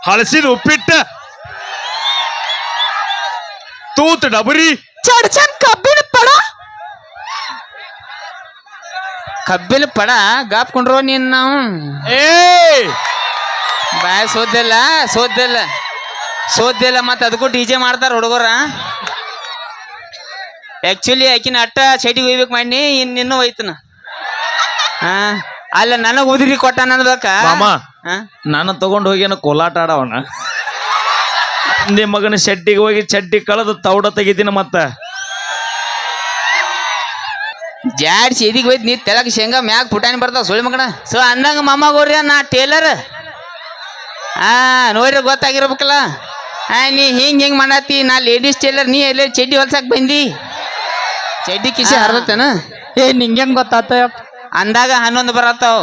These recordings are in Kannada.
ಹಳಸಿದ ಉಪ್ಪಿಟ್ಟ ತೂತ್ ಡಬರಿ ಚಡ್ಚನ್ ಕಬ್ಬಿನ ಪಡ ಗಾಪ್ಕೊಂಡ್ರೋ ನೀನ್ ನಾವು ಏ ಬಾಯ ಸೋದ್ದಿಲ್ಲ ಮತ್ತ ಅದಕ್ಕೂ ಡಿಜೆ ಮಾಡ್ತಾರ ಹುಡುಗರ ಆಕ್ಚುಲಿ ಆಕಿನ ಅಟ್ಟ ಚೈಟಿಗೆ ಒಯ್ಬೇಕು ಮಾಡಿ ಇನ್ನೂ ಒಯ್ತನ ಹಾ ಅಲ್ಲ ನನಗ್ ಉದಿರಿ ಕೊಟ್ಟಾನ ಅನ್ಬೇಕ ನಾನು ತಗೊಂಡು ಹೋಗಿ ಕೋಲಾಟ ಆಡವನ ನಿಮ್ಮ ಮಗನ ಶೆಡ್ಡಿಗೆ ಹೋಗಿ ಚಡ್ಡಿ ಕಳೆದು ತೌಡ ತೆಗಿತೀನಿ ಮತ್ತ ಜಾಡ್ಸಿ ಎದಿಗೆ ಹೋಯ್ತು ನೀ ತೆಳಗ ಶೇಂಗಾ ಮ್ಯಾಗ ಪುಟಾಣಿ ಬರ್ತಾವ ಸುಳಿ ಮಗನ ಸೊ ಅಂದಂಗ ಮಮ್ಮಗೋರಿ ನಾ ಟೇಲರ್ ನೋಡ್ರಿ ಗೊತ್ತಾಗಿರ್ಬೇಕಲ್ಲ ನೀ ಹಿಂಗ್ ಮಾಡತ್ತಿ ನಾ ಲೇಡೀಸ್ ಟೇಲರ್ ನೀ ಎಲ್ಲೇ ಚಡ್ಡಿ ಹೊಲ್ಸಕ್ ಬಂದಿ ಚಡ್ಡಿ ಕಿಸಿ ಹರ್ದತ್ತೇನ ನಿಂಗೆ ಗೊತ್ತಾತ ಅಂದಾಗ 11 ಬರತ್ತಾವ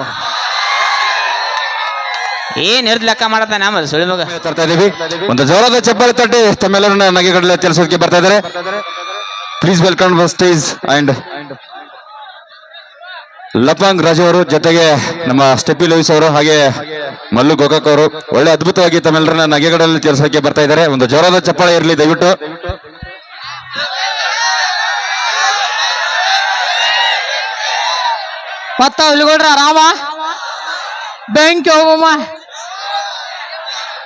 ಏನ್ ಇರ್ದ್ ಲೆಕ್ಕ ಮಾಡತ್ತಾನ ಆಮೇಲೆ ಸುಳಿ ಮಗ ತರ್ತಾ ಇದೀವಿ ಒಂದು ಜೋರಾದ ಚಪ್ಪಾಳೆ ತಟ್ಟಿ ತಮ್ಮೆಲ್ಲರನ್ನ ನಗೆಗಡಲೆ ತಿಳಿಸೋದಕ್ಕೆ ಬರ್ತಾ ಇದ್ದಾರೆ please welcome stage and Lapang Raju ಅವರು ಜೊತೆಗೆ ನಮ್ಮ ಸ್ಟೆಪಿ ಲೂಯಿಸ್ ಅವರು ಹಾಗೆ ಮಲ್ಲು ಗೋಕಾಕ್ ಅವರು ಒಳ್ಳೆ ಅದ್ಭುತವಾಗಿ ತಮ್ಮೆಲ್ಲರನ್ನ ನಗೆಗಡಲೆ ತಿಳಿಸೋಕೆ ಬರ್ತಾ ಇದ್ದಾರೆ ಒಂದು ಜೋರಾದ ಚಪ್ಪಾಳೆ ಇರಲಿ ದಯವಿಟ್ಟು ಮತ್ತ ಹುಲಿಗೌಡ್ರ ಆರಾಮ ಬೆಂಕಿ ಹೋಗಮ್ಮ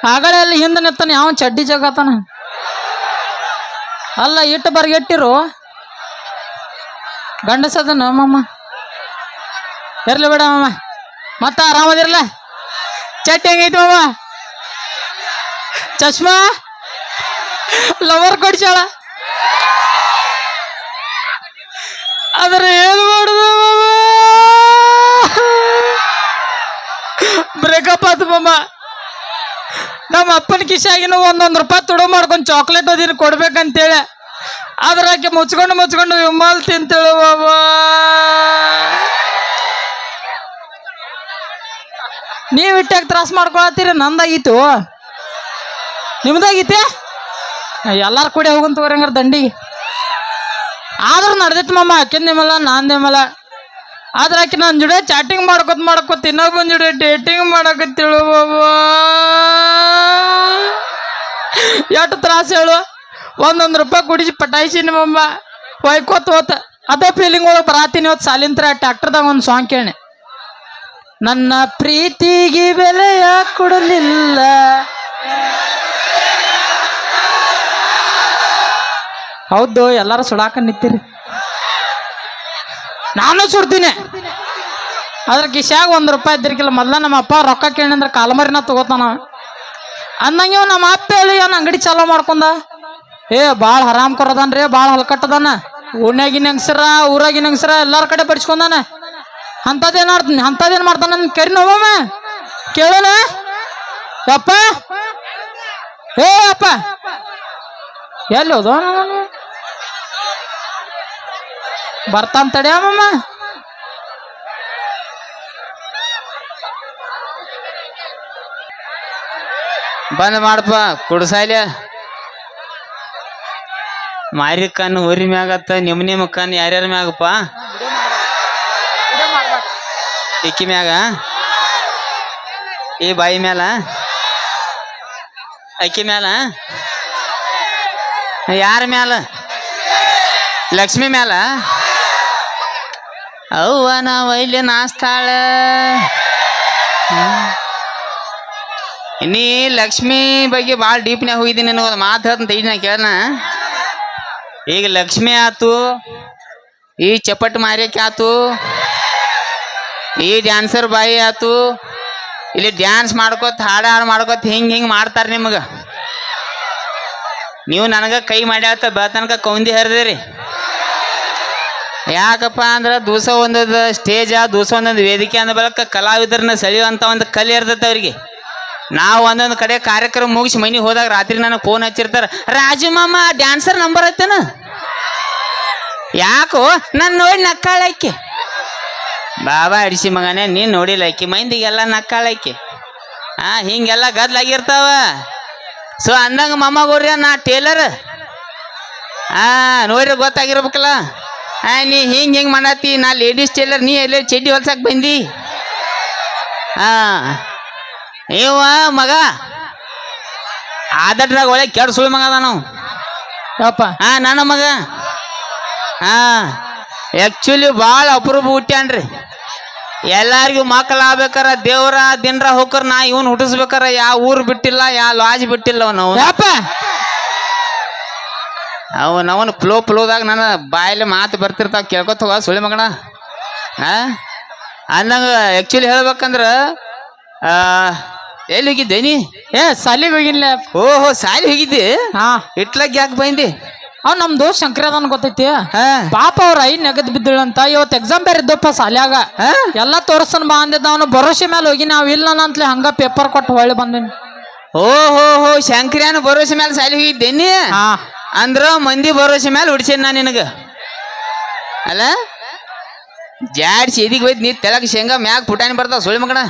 ಆಗಲೇ ಅಲ್ಲಿ ಹಿಂದೆ ನಿತ್ತಾನ ಯಾವ ಚಡ್ಡಿ ಜಗತ್ತಾನ ಅಲ್ಲ ಇಟ್ಟು ಬರ್ಗೆಟ್ಟಿರು ಗಂಡಸದ ನಮ್ಮಮ್ಮ ಇರ್ಲಿ ಬೇಡ ಮಮ್ಮ ಮತ್ತ ಆರಾಮದಿರ್ಲ ಚಟ್ಟಿ ಹೆಂಗೈತಿ ಮಮ್ಮ ಚಶ್ಮಾ ಲವರ್ ಕೊಡ್ಸಾಳ ಆದ್ರೆ ಏನು ಮಾಡುದು ಬ್ರೇಕಪ್ ಆತು ಮಮ್ಮ ನಮ್ಮ ಅಪ್ಪನ ಕಿಶಾಗಿನ ಒಂದೊಂದು ರೂಪಾಯಿ ತುಡು ಮಾಡ್ಕೊಂಡು ಚಾಕ್ಲೇಟ್ ಓದಿನ ಕೊಡ್ಬೇಕಂತೇಳಿ ಅದ್ರಾಕೆ ಮುಚ್ಕೊಂಡು ವಿಮಲ್ ತಿಂತೇಳು ಬಾಬಾ ನೀವ್ ಇಟ್ಟಾಗ ತ್ರಾಸ ಮಾಡ್ಕೊಳತ್ತೀರಿ ನಂದಾಗಿತ್ತು ನಿಮ್ದಾಗಿತ್ತೆ ಎಲ್ಲಾರು ಕೂಡಿ ಹೋಗಂತ ಹಂಗಾರ ದಂಡಿಗೆ ಆದ್ರೂ ನಡ್ದಿತ್ತು ಮಮ್ಮ ಅಕ್ಕಿಂದೇಮಲ್ಲ ನಾಂದೇಮಲ್ಲ ಆದ್ರೆ ಆಕೆ ನನ್ನ ಜುಡೆ ಚಾಟಿಂಗ್ ಮಾಡ್ಕೊತ ಇನ್ನೊಬ್ಬನ ಜುಡೆ ಡೇಟಿಂಗ್ ಮಾಡಕತ್ತೇಳು ಬಾಬಾ ಎಷ್ಟು ತ್ರಾಸ ಹೇಳು ಒಂದೊಂದು ರೂಪಾಯಿ ಕುಡಿಸಿ ಪಟಾಯಿಸಿನಿ ಮಮ್ಮ ಹೊಯ್ಕೋತ ಹೋತ ಅದೇ ಫೀಲಿಂಗ್ ಒಳಗೆ ಬರಾತೀನಿ ಇವತ್ತು ಸಾಲಿಂತ್ರ ಟ್ಯಾಕ್ಟರ್ದಾಗ ಒಂದು ಸಾಂಗ್ ಕೇಳಿ ನನ್ನ ಪ್ರೀತಿಗೆ ಬೆಲೆಯ ಕೊಡಲಿಲ್ಲ ಹೌದು ಎಲ್ಲಾರು ಸುಡಾಕ ನಿಂತೀರಿ ನಾನು ಸುಡ್ತೀನಿ ಅದ್ರ ಕಿಶ್ಯಾಗ 1 ರೂಪಾಯಿ ಇದ್ದಿರ್ಕಿಲ್ಲ ಮೊದ್ಲ ನಮ್ಮ ಅಪ್ಪ ರೊಕ್ಕ ಕೇಳಿಂದ್ರೆ ಕಾಲಮರಿನ ತಗೋತಾನ ಅಂದಂಗೆ ನಮ್ಮ ಅಪ್ಪ ಹೇಳಿ ಏನು ಅಂಗಡಿ ಚಾಲೋ ಮಾಡ್ಕೊಂಡ ಭಾಳ ಹರಾಮ್ ಕೊರದನ್ರಿ ಭಾಳ ಹಲ್ಕಟ್ಟದಾನ ಊರ್ನಾಗಿನ ಹೆಂಗಸರ ಊರಾಗಿನ ಹೆಂಗಸರ ಎಲ್ಲಾರ ಕಡೆ ಬಡಿಸ್ಕೊಂಡಾನ ಅಂಥದ್ದೇನು ಮಾಡ್ತಾನ ಕರಿ ನೋವಮ್ಮ ಕೇಳೋಣ ಅಪ್ಪ ಅಪ್ಪ ಎಲ್ಲಿ ಹೋದ ಬರ್ತಾನ ತಡಿಯಮ್ಮ ಬಂದ್ ಮಾಡಪ್ಪ ಕುಡ್ಸಾಯ್ಲ ಮಾರಿ ಕಣ್ಣು ಊರಿ ಮ್ಯಾಗತ್ತ ನಿಮ್ಮ ಕಣ್ಣು ಯಾರ್ಯಾರ ಮ್ಯಾಗಪ್ಪ ಇಕ್ಕಿ ಮ್ಯಾಗ ಈ ಬಾಯಿ ಮ್ಯಾಲ ಅಕ್ಕಿ ಮ್ಯಾಲ ಯಾರ ಮ್ಯಾಲ ಲಕ್ಷ್ಮಿ ಮ್ಯಾಲ ಅವ್ವ ನಾವು ಇಲ್ಲಿ ನಾಸ್ತಾಳ ನೀ ಲಕ್ಷ್ಮಿ ಬಗ್ಗೆ ಭಾಳ ಡೀಪ್ನ್ಯಾಗ ಹೋಗಿದ್ದೀನಿ ನನಗೆ ಮಾತು ಹೇಳ್ತಂತ ಈಗ ನಾ ಕೇಳನ ಈಗ ಲಕ್ಷ್ಮಿ ಆತು ಈ ಚಪ್ಪಟ್ ಮಾರ್ಯಕ್ಕೆ ಆತು ಈ ಡ್ಯಾನ್ಸರ್ ಬಾಯಿ ಆತು ಇಲ್ಲಿ ಡ್ಯಾನ್ಸ್ ಮಾಡ್ಕೋತ ಹಾಡು ಮಾಡ್ಕೋತ ಹಿಂಗೆ ಮಾಡ್ತಾರೆ ನಿಮಗೆ ನೀವು ನನಗೆ ಕೈ ಮಾಡ್ಯಾತ ಬೆಳತನಕ ಕೌಂದಿ ಹರಿದಿರಿ ಯಾಕಪ್ಪ ಅಂದ್ರೆ ದಿವಸ ಒಂದೊಂದು ಸ್ಟೇಜ ದಿವಸ ಒಂದೊಂದು ವೇದಿಕೆ ಅಂದ ಬಳಕ ಕಲಾವಿದರನ್ನ ಸೆಳೆಯುವಂಥ ಒಂದು ಕಲೆ ಇರ್ತೈತೆ ಅವ್ರಿಗೆ ನಾವು ಒಂದೊಂದು ಕಡೆ ಕಾರ್ಯಕ್ರಮ ಮುಗಿಸಿ ಮನೆಗೆ ಹೋದಾಗ ರಾತ್ರಿ ನನಗೆ ಫೋನ್ ಹಚ್ಚಿರ್ತಾರೆ ರಾಜು ಮಾಮ ಡ್ಯಾನ್ಸರ್ ನಂಬರ್ ಐತೇನ ಯಾಕೋ ನಾನು ನೋಡಿ ನಕ್ಕಾಳಕ್ಕೆ ಬಾಬಾ ಅಡಿಸಿ ಮಗನೇ ನೀನು ನೋಡಿಲ್ಲ ಆಕಿ ಮೈಂದಿಗೆಲ್ಲ ನಕ್ಕಾಳಕ್ಕೆ ಹಿಂಗೆಲ್ಲ ಗದ್ಲಾಗಿರ್ತಾವ ಸೊ ಅಂದಂಗ ಮಮ್ಮಗೋರ್ಯ ನಾ ಟೇಲರ್ ನೋಡ್ರಿ ಗೊತ್ತಾಗಿರ್ಬೇಕಲ್ಲ ನೀ ಹಿಂಗೆ ಮಾಡತ್ತಿ ನಾ ಲೇಡೀಸ್ ಟೇಲರ್ ನೀ ಎಲ್ಲೇ ಚಡ್ಡಿ ಹೊಲ್ಸಕ್ ಬಂದಿ ಇವ ಮಗ ಆದಟ್ರಾಗ ಒಳ್ಳೆ ಕೆಡ್ ಸುಳ್ಳು ಮಗ ಅದ ನಾವು ಯಪ್ಪ ಹಾ ನನ್ನ ಮಗ ಹಾ ಆಕ್ಚುಲಿ ಭಾಳ ಅಪರೂಪ ಹುಟ್ಟ್ಯಾನ್ರಿ ಎಲ್ಲಾರಿಗೂ ಮಕ್ಕಳು ಆಗ್ಬೇಕಾರ ದೇವ್ರ ದಿನರ ಹೋಗ್ತಾರ ನಾ ಇವನ್ ಹುಟ್ಟಿಸ್ಬೇಕಾರ ಯಾವ ಊರು ಬಿಟ್ಟಿಲ್ಲ ಯಾವ ಲಾಜ್ ಬಿಟ್ಟಿಲ್ಲ ಯಪ್ಪ ಅವನವನು ಫ್ಲೋದಾಗ ನನ್ನ ಬಾಯಲ್ಲಿ ಮಾತು ಬರ್ತಿರ್ತಾವ ಕೇಳ್ಕೊತ ಹೋಗ ಸುಳ್ಳಿ ಮಗಣ ಹಾ ಅಂದಂಗ ಆಕ್ಚುಲಿ ಹೇಳ್ಬೇಕಂದ್ರ ಎಲ್ಲಿ ಹೋಗಿದ್ದೆ ನೀ ಸಾಲಿಗೆ ಹೋಗಿಲ್ಲ ಓಹೋ ಸಾಲಿ ಹೋಗಿದ್ದಿ ಹಾ ಇಟ್ಲಾಗ ಯಾಕೆ ಬಂದಿ ಅವ್ ನಮ್ ದೋಸ್ತ್ ಶಂಕರದನ್ ಗೊತ್ತೈತಿ ಹಾ ಪಾಪ ಅವ್ರ ಐ ನೆಗದ್ ಬಿದ್ದಳಂತ ಇವತ್ತು ಎಕ್ಸಾಮ್ ಬೇರೆ ಇದ್ದಪ್ಪ ಸಾಲ್ಯಾಗ ಎಲ್ಲಾ ತೋರ್ಸನ್ ಬಾ ಅಂದಿದ್ದ ಅವನು ಭರೋಸೆ ಮೇಲೆ ಹೋಗಿ ನಾವ್ ಇಲ್ಲ ಅಂತಲೇ ಹಂಗ ಪೇಪರ್ ಕೊಟ್ಟು ಹೊಳ್ಳಿ ಬಂದಿನಿ ಓಹೋ ಶಂಕರ್ಯಾನ ಭರೋಸೆ ಮೇಲೆ ಸಾಲಿ ಹೋಗಿದ್ದೇನಿ ಹಾ ಅಂದ್ರ ಮಂದಿ ಭರೋಸೆ ಮೇಲೆ ಹುಡ್ಸೇನಿ ನಾ ನಿನಗ ಅಲ್ಲ ಜಾಡ್ಸಿ ಎದಿಗೆ ಹೋಯ್ತು ನೀ ತೆಳಗ ಶೇಂಗಾ ಮ್ಯಾಗ ಪುಟಾಣಿ ಬರ್ತಾವ ಸುಳ್ಳಿ ಮಗಣ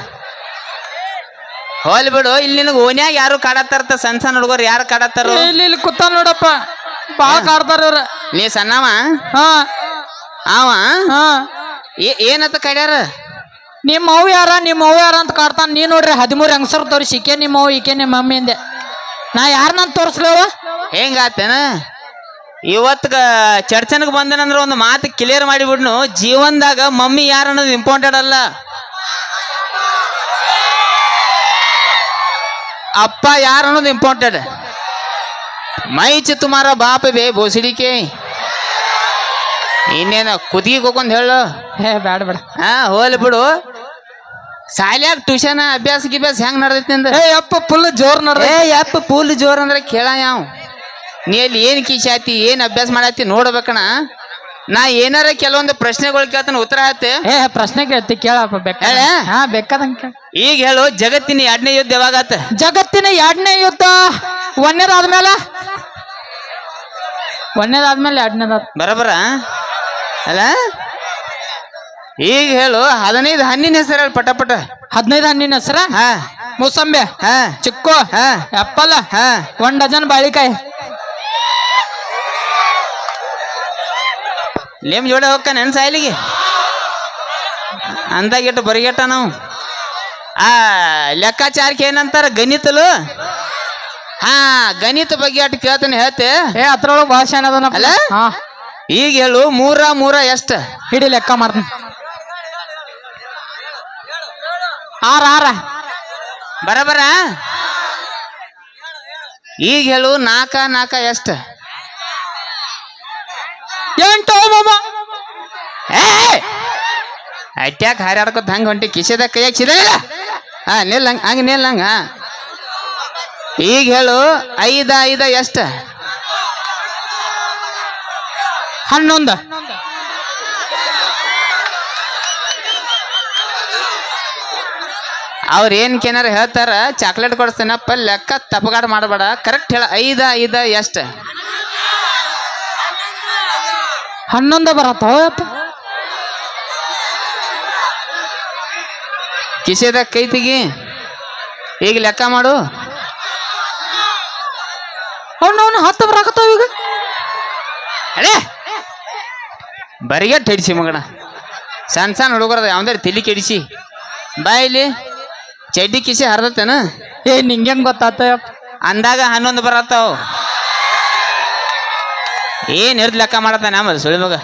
ಹೋಲ್ ಬಿಡು ಇಲ್ಲಿ ನಿನಗೆ ಓನ್ಯಾಗ ಯಾರು ಕಾಡತ್ತಾರ ಸಣ್ಣ ಸಣ್ಣ ಹುಡುಗರು ಯಾರು ಕಾಡತ್ತಾರ ಇಲ್ಲಿ ಕೂತ ನೋಡಪ್ಪ ಬಾಳ ಕಾಡ್ತಾರ ಇವ್ರ ನೀ ಸಣ್ಣವ ಹಾ ಅವ ಹಾ ಏನತ್ತ ಕಡ್ಯಾರ ನಿಮ್ಮ ಅವ್ವ ಯಾರ ಅಂತ ಕಾಡ್ತಾನ ನೀ ನೋಡ್ರಿ 13 ಹೆಂಗಸರ್ ತೋರಿಸಿ ಈಕೆ ನಿಮ್ಮ ಅವ್ವ ಈಕೆ ನಿಮ್ಮ ಮಮ್ಮಿ ಅಂದೆ ನಾ ಯಾರನ್ನ ತೋರಿಸ್ಲೇವ ಹೆಂಗಾತೇನ ಇವತ್ಗ ಚರ್ಚನ್ಗೆ ಬಂದನಂದ್ರ ಒಂದು ಮಾತು ಕ್ಲಿಯರ್ ಮಾಡಿಬಿಡ್ನು ಜೀವನದಾಗ ಮಮ್ಮಿ ಯಾರು ಅನ್ನೋದು ಇಂಪಾರ್ಟೆಂಟ್ ಅಲ್ಲ ಅಪ್ಪ ಯಾರು ಅನ್ನೋದು ಇಂಪಾರ್ಟೆಂಟ್ ಮೈಚ್ ತುಮಾರ ಬಾಪ ಬೇ ಬೋಸಿಡಿಕೆ ಇನ್ನೇನ ಕುದಿಗೆ ಹೋಗೊಂದು ಹೇಳು ಬೇಡ ಬೇಡ ಹಾ ಹೋಲಿ ಬಿಡು ಸಾಲ್ಯಾಗ ಟ್ಯೂಷನ್ ಅಭ್ಯಾಸ ಹೆಂಗ್ ನಡ್ದೈತಿ ಅಂದ ಯಪ್ಪ ಫುಲ್ ಜೋರ್ ನೋಡ್ರಿ ಯಪ್ಪ ಫುಲ್ ಜೋರ್ ಅಂದ್ರೆ ಕೇಳ ಯಾವ ನೀ ಅಲ್ಲಿ ಏನ್ ಕಿಶಾತಿ ಏನ್ ಅಭ್ಯಾಸ ಮಾಡತ್ತಿ ನೋಡ್ಬೇಕಣ ನಾ ಏನಾರ ಕೆಲವೊಂದು ಪ್ರಶ್ನೆಗಳು ಕೇಳ್ತಾನ ಉತ್ತರ ಹತ್ತೆ ಪ್ರಶ್ನೆ ಕೇಳ್ತಿ ಕೇಳಪ್ಪ ಬೇಕಾದ ಹಾ ಬೇಕಾದಂಗ ಈಗ ಹೇಳು ಜಗತ್ತಿನ 2ನೇ ಯುದ್ಧ ಯಾವಾಗತ್ತ ಜಗತ್ತಿನ 2ನೇ ಯುದ್ಧ ಒಂದೇದಾದ್ಮೇಲೆ 2ನೇದಾದ ಬರಬರ ಅಲ್ಲ ಈಗ ಹೇಳು 15 ಹಣ್ಣಿನ ಹೆಸರು ಹೇಳಿ ಪಟ 15 ಹಣ್ಣಿನ ಹೆಸರ ಹಾ ಮೂಸಂಬೆ ಹಾ ಚಿಕ್ಕು ಹಾ ಆಪಲ್ ಹಾ 1 ಡಜನ್ ಬಾಳಿಕಾಯಿ ಲೇಮ್ ಜೋಡೆ ಹೋಗ್ಕ ನೆನ್ ಸಾಯ್ಲಿಗೆ ಅಂದಾಗಿಟ್ಟು ಬರಿಗೆಟ್ಟ ನಾವು ಲೆಕ್ಕಾಚಾರಕ್ಕೆ ಏನಂತಾರ ಗಣಿತಲು ಹಾ ಗಣಿತ ಬಗ್ಗೆ ಅಟ್ ಕೇಳ್ತಾನೆ ಹೇಳ್ತೆ ಅದ್ರೊಳಗೆ ಭಾಳ ಶಾನೆ ಅದ ಅಲ್ಲ ಈಗ ಹೇಳು 3 ಎಷ್ಟ ಹಿಡಿ ಲೆಕ್ಕ ಮಾಡ್ತೀನಿ 6 ಬರಬರ ಈಗ ಹೇಳು 4 ಎಷ್ಟ 8 ಮಾಮ ಅಟ್ಯಾಕ್ ಹಾರಾಡ್ಕೊತ ಹಂಗ ಹೊಂಟಿ ಕಿಸೆದಾಗ ಕೈಯಾಗ ಸಿದಲ್ಲ ಹಾ ನಿಲ್ಲಂಗ ಹಂಗ ನಿಲ್ಲಂಗ ಈಗ ಹೇಳು 5 ಎಷ್ಟ 11 ಅವ್ರ ಏನ್ಕೇನಾರ ಹೇಳ್ತಾರ ಚಾಕ್ಲೇಟ್ ಕೊಡಿಸ್ತೇನಪ್ಪ ಲೆಕ್ಕ ತಪ್ಪಗಾಡ ಮಾಡಬೇಡ ಕರೆಕ್ಟ್ ಹೇಳ 5 ಎಷ್ಟ 11 ಬರತ್ತಪ್ಪ ಕಿಸೆದಾಗ ಕೈ ತೆಗಿ ಈಗ ಲೆಕ್ಕ ಮಾಡು ಅವ್ನು 10 ಬರಾಕತ್ತಾವ ಈಗ ಅಡೇ ಬರಿಗೆಟ್ ಹಿಡಿಸಿ ಮಗಣ ಸಣ್ಣ ಹುಡುಗರದ ಯಾವ್ದಾರು ತಲಿ ಕೆಡಿಸಿ ಬಾಯಿಲಿ ಚಡ್ಡಿ ಕಿಸೆ ಹರಿದತ್ತೇನ ನಿಂಗೆ ಹೆಂಗ್ ಗೊತ್ತಾತಪ್ಪ ಅಂದಾಗ 11 ಬರತ್ತಾವ ಏನ್ ಹಿಡ್ದು ಲೆಕ್ಕ ಮಾಡತ್ತಾನ ಆಮೇಲೆ ಸುಳಿ ಮಗ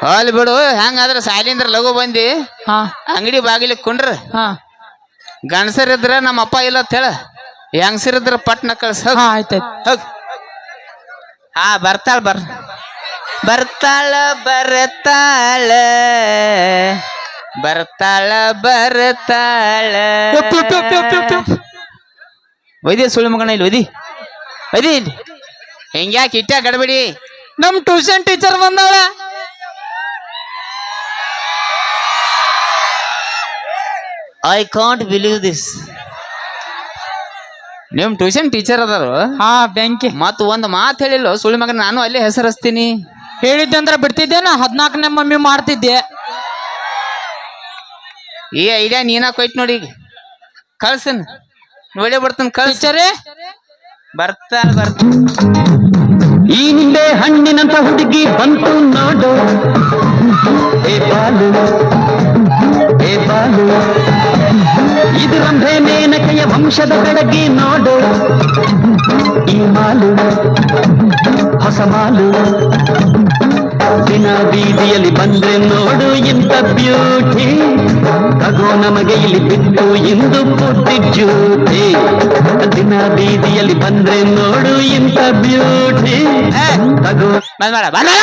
ಹೋಲ್ ಬಿಡು ಹೆಂಗಾದ್ರ ಸಾಲಿಂದ್ರ ಲಘು ಬಂದಿ ಅಂಗಡಿ ಬಾಗಿಲಿಗೆ ಕುಂಡ್ರ ಗಂಡಸರಿದ್ರ ನಮ್ಮ ಅಪ್ಪ ಇಲ್ಲ ಅಂತ ಹೇಳ ಹೆಂಗಸರಿದ್ರ ಪಟ್ನ ಕಳ್ಸ ಆಯ್ತಾಯ್ತು ಹೋಗ್ ಹಾ ಬರ್ತಾಳ ಬರ್ತಾಳ ಒಯ್ದಿ ಸುಳ್ಳು ಮಗನ ಇಲ್ಲಿ ಒಯ್ದಿ ಇಲ್ಲಿ ಹೆಂಗ್ಯಾಕೆ ಇಟ್ಟ ಗಡಬೇಡಿ ನಮ್ ಟ್ಯೂಷನ್ ಟೀಚರ್ ಬಂದಾಳ ಐ ಕಾಂಟ್ ಬಿಲೀವ್ ದಿಸ್ ನಿಮ್ ಟ್ಯೂಷನ್ ಟೀಚರ್ ಅದಾರು ಬ್ಯಾಂಕಿ ಮತ್ ಒಂದ್ ಮಾತು ಹೇಳಿಲ್ಲ ಸುಳ್ಳು ಮಗನ ನಾನು ಅಲ್ಲೇ ಹೆಸರು ಹಚ್ತೀನಿ ಹೇಳಿದ್ದೆ ಅಂದ್ರೆ ಬಿಡ್ತಿದ್ದೇನ 14ನೇ ಮಮ್ಮಿ ಮಾಡ್ತಿದ್ದೆ ಈ ಐಡಿಯಾ ನೀನಾ ಕೊಯ್ಟ್ ನೋಡಿ ಕಳ್ಸನ್ ನೋಡೇ ಬರ್ತಾನ ಟೀಚರೇ ಬರ್ತಾಳ ಈ ನಿಂಬೆ ಹಣ್ಣಿನಂತ ಹುಡುಗಿ ಬಂತು ನೋಡು ಏ ಬಾಲು ಇದು ರಂಭೆ ಮೇನಕೆಯ ವಂಶದ ಬೆಳಗ್ಗೆ ನೋಡು ಈ ಮಾಲು ಹೊಸ ಮಾಲು ದಿನ ಬೀದಿಯಲ್ಲಿ ಬಂದ್ರೆ ನೋಡು ಇಂಥ ಬ್ಯೂಟಿ ತಗೋ ನಮಗೆ ಇಲ್ಲಿ ಬಿಟ್ಟು ಇಂದು ಪುಟ್ಟಿ ಜ್ಯೂಟಿ ದಿನ ಬೀದಿಯಲ್ಲಿ ಬಂದ್ರೆ ನೋಡು ಇಂಥ ಬ್ಯೂಟಿ ತಗೋ ಬಂದ್ಬೇಡ ಬಂದಳ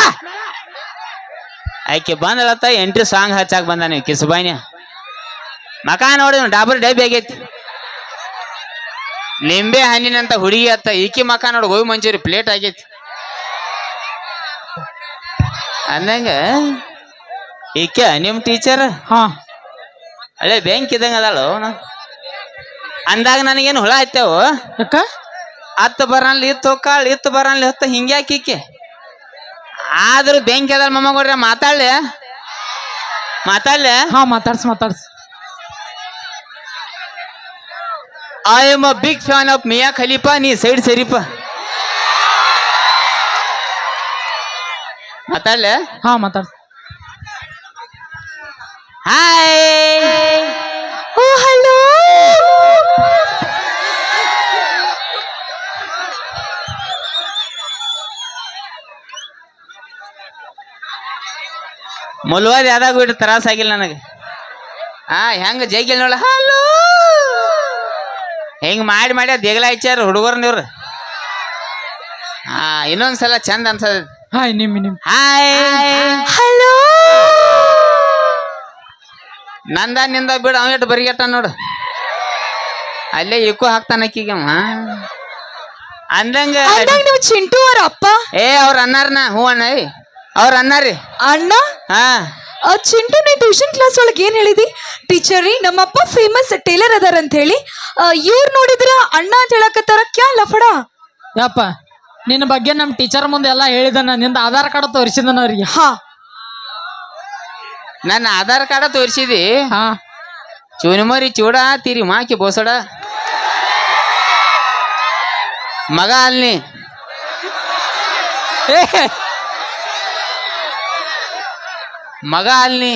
ಆಯ್ಕೆ ಬಂದಳತ್ತ ಎಂಟ್ರಿ ಸಾಂಗ್ ಹಚ್ಚಾಕ್ ಬಂದ ನೀವು ಕಿಸುಬಾಯಿನ ಮಕ ನೋಡಿ ಡಾಬರ್ ಡೈಬ್ ಆಗೈತಿ ಲಿಂಬೆ ಹಣ್ಣಿನಂತ ಹುಡುಗಿ ಅತ್ತ ಈಕಿ ಮಕ ನೋಡಿ ಗೋಬಿ ಮಂಚೂರಿ ಪ್ಲೇಟ್ ಆಗೈತಿ ಅಂದಂಗ ಈಕೆ ನಿಮ್ ಟೀಚರ್ ಹಾ ಹಳೆ ಬ್ಯಾಂಕ್ ಇದ್ದಂಗ ಅದಾಳು ಅಂದಾಗ ನನಗೇನು ಹುಳ ಆಯ್ತೇವು ಯಾಕ ಹತ್ತು ಬರನ್ಲಿ ಇತ್ತು ಕಾಳು ಇತ್ತು ಬರನ್ಲಿ ಹೊತ್ತ ಹಿಂಗ್ಯಾಕೆ ಈಕೆ ಆದ್ರೂ ಬ್ಯಾಂಕ್ ಅದಾಳ ಮಮ್ಮಗೌಡ್ರ ಮಾತಾಡ್ಲೆ ಹಾ ಮಾತಾಡ್ಸ್ I am a big fan of Mia Khalifa ನೀ ಸೈಡ್ ಸರಿಪ ಮಾತಾಡ್ಲೆ ಹಾ ಮಾತಾಡ್ಸ್ ಹಾಯ್ ಓ ಹಲೋ ಮುಲ್ವಾದ ಯಾವ್ದಾಗ ಬಿಟ್ಟು ತ್ರಾಸ ಆಗಿಲ್ಲ ನನಗೆ ಹೆಂಗ ಜೈಗಿಲ್ ನೋಡ ಹಲೋ ಹೆಂಗ್ ಮಾಡಿ ದೇಗಲ ಹಚ್ಚಾರ ಹುಡುಗರು ನೀವ್ರು ಇನ್ನೊಂದ್ಸಲ ಚಂದ ಅನ್ಸದ ಹಾಯ್ ನಿಮ್ ಹಾಯ್ ಹಲೋ ನಿಂದ ಬಿಡು ಅವ ಇಟ್ಟು ಬರಿಗಟ್ಟ ನೋಡು ಅಲ್ಲೇ ಇಕ್ಕು ಹಾಕ್ತಾನ ಅಕ್ಕಿಗಮ್ಮ ಅಂದಂಗ ನೀವು ಚಿಂಟು ಅವರ ಅಪ್ಪ ಅವ್ರ ಅನ್ನಾರನ ಹೂ ಅಣ್ಣ ಅವ್ರ ಅನ್ನಾರಿ ಅಣ್ಣ ಹಾ ಚಿಂಟು ನೀ ಟ್ಯೂಷನ್ ಕ್ಲಾಸ್ ಒಳಗೆ ಏನ್ ಹೇಳಿದಿ ಟೀಚರ್ ರೀ ನಮ್ಮಪ್ಪ ಫೇಮಸ್ ಟೇಲರ್ ಅದಾರ ಅಂತ ಹೇಳಿ ಇವ್ರು ನೋಡಿದ್ರ ಅಣ್ಣ ಅಂತ ಹೇಳಕತ್ತಾರ ಕ್ಯಾ ಲಫಡ ಯಪ್ಪ ನಿನ್ನ ಬಗ್ಗೆ ನಮ್ ಟೀಚರ್ ಮುಂದೆ ಎಲ್ಲ ಹೇಳಿದನ ನಿಂದ ಆಧಾರ್ ಕಾರ್ಡ್ ತೋರಿಸಿದನ ಅವ್ರಿಗೆ ಹಾ ನನ್ನ ಆಧಾರ್ ಕಾರ್ಡ ತೋರಿಸಿದಿ ಹಾ ಚೂನಿಮರಿ ಚೂಡ ತೀರಿ ಮಾಕಿ ಬೋಸಡ ಮಗ ಅಲ್ಲಿ ಮಗ ಅಲ್ಲಿ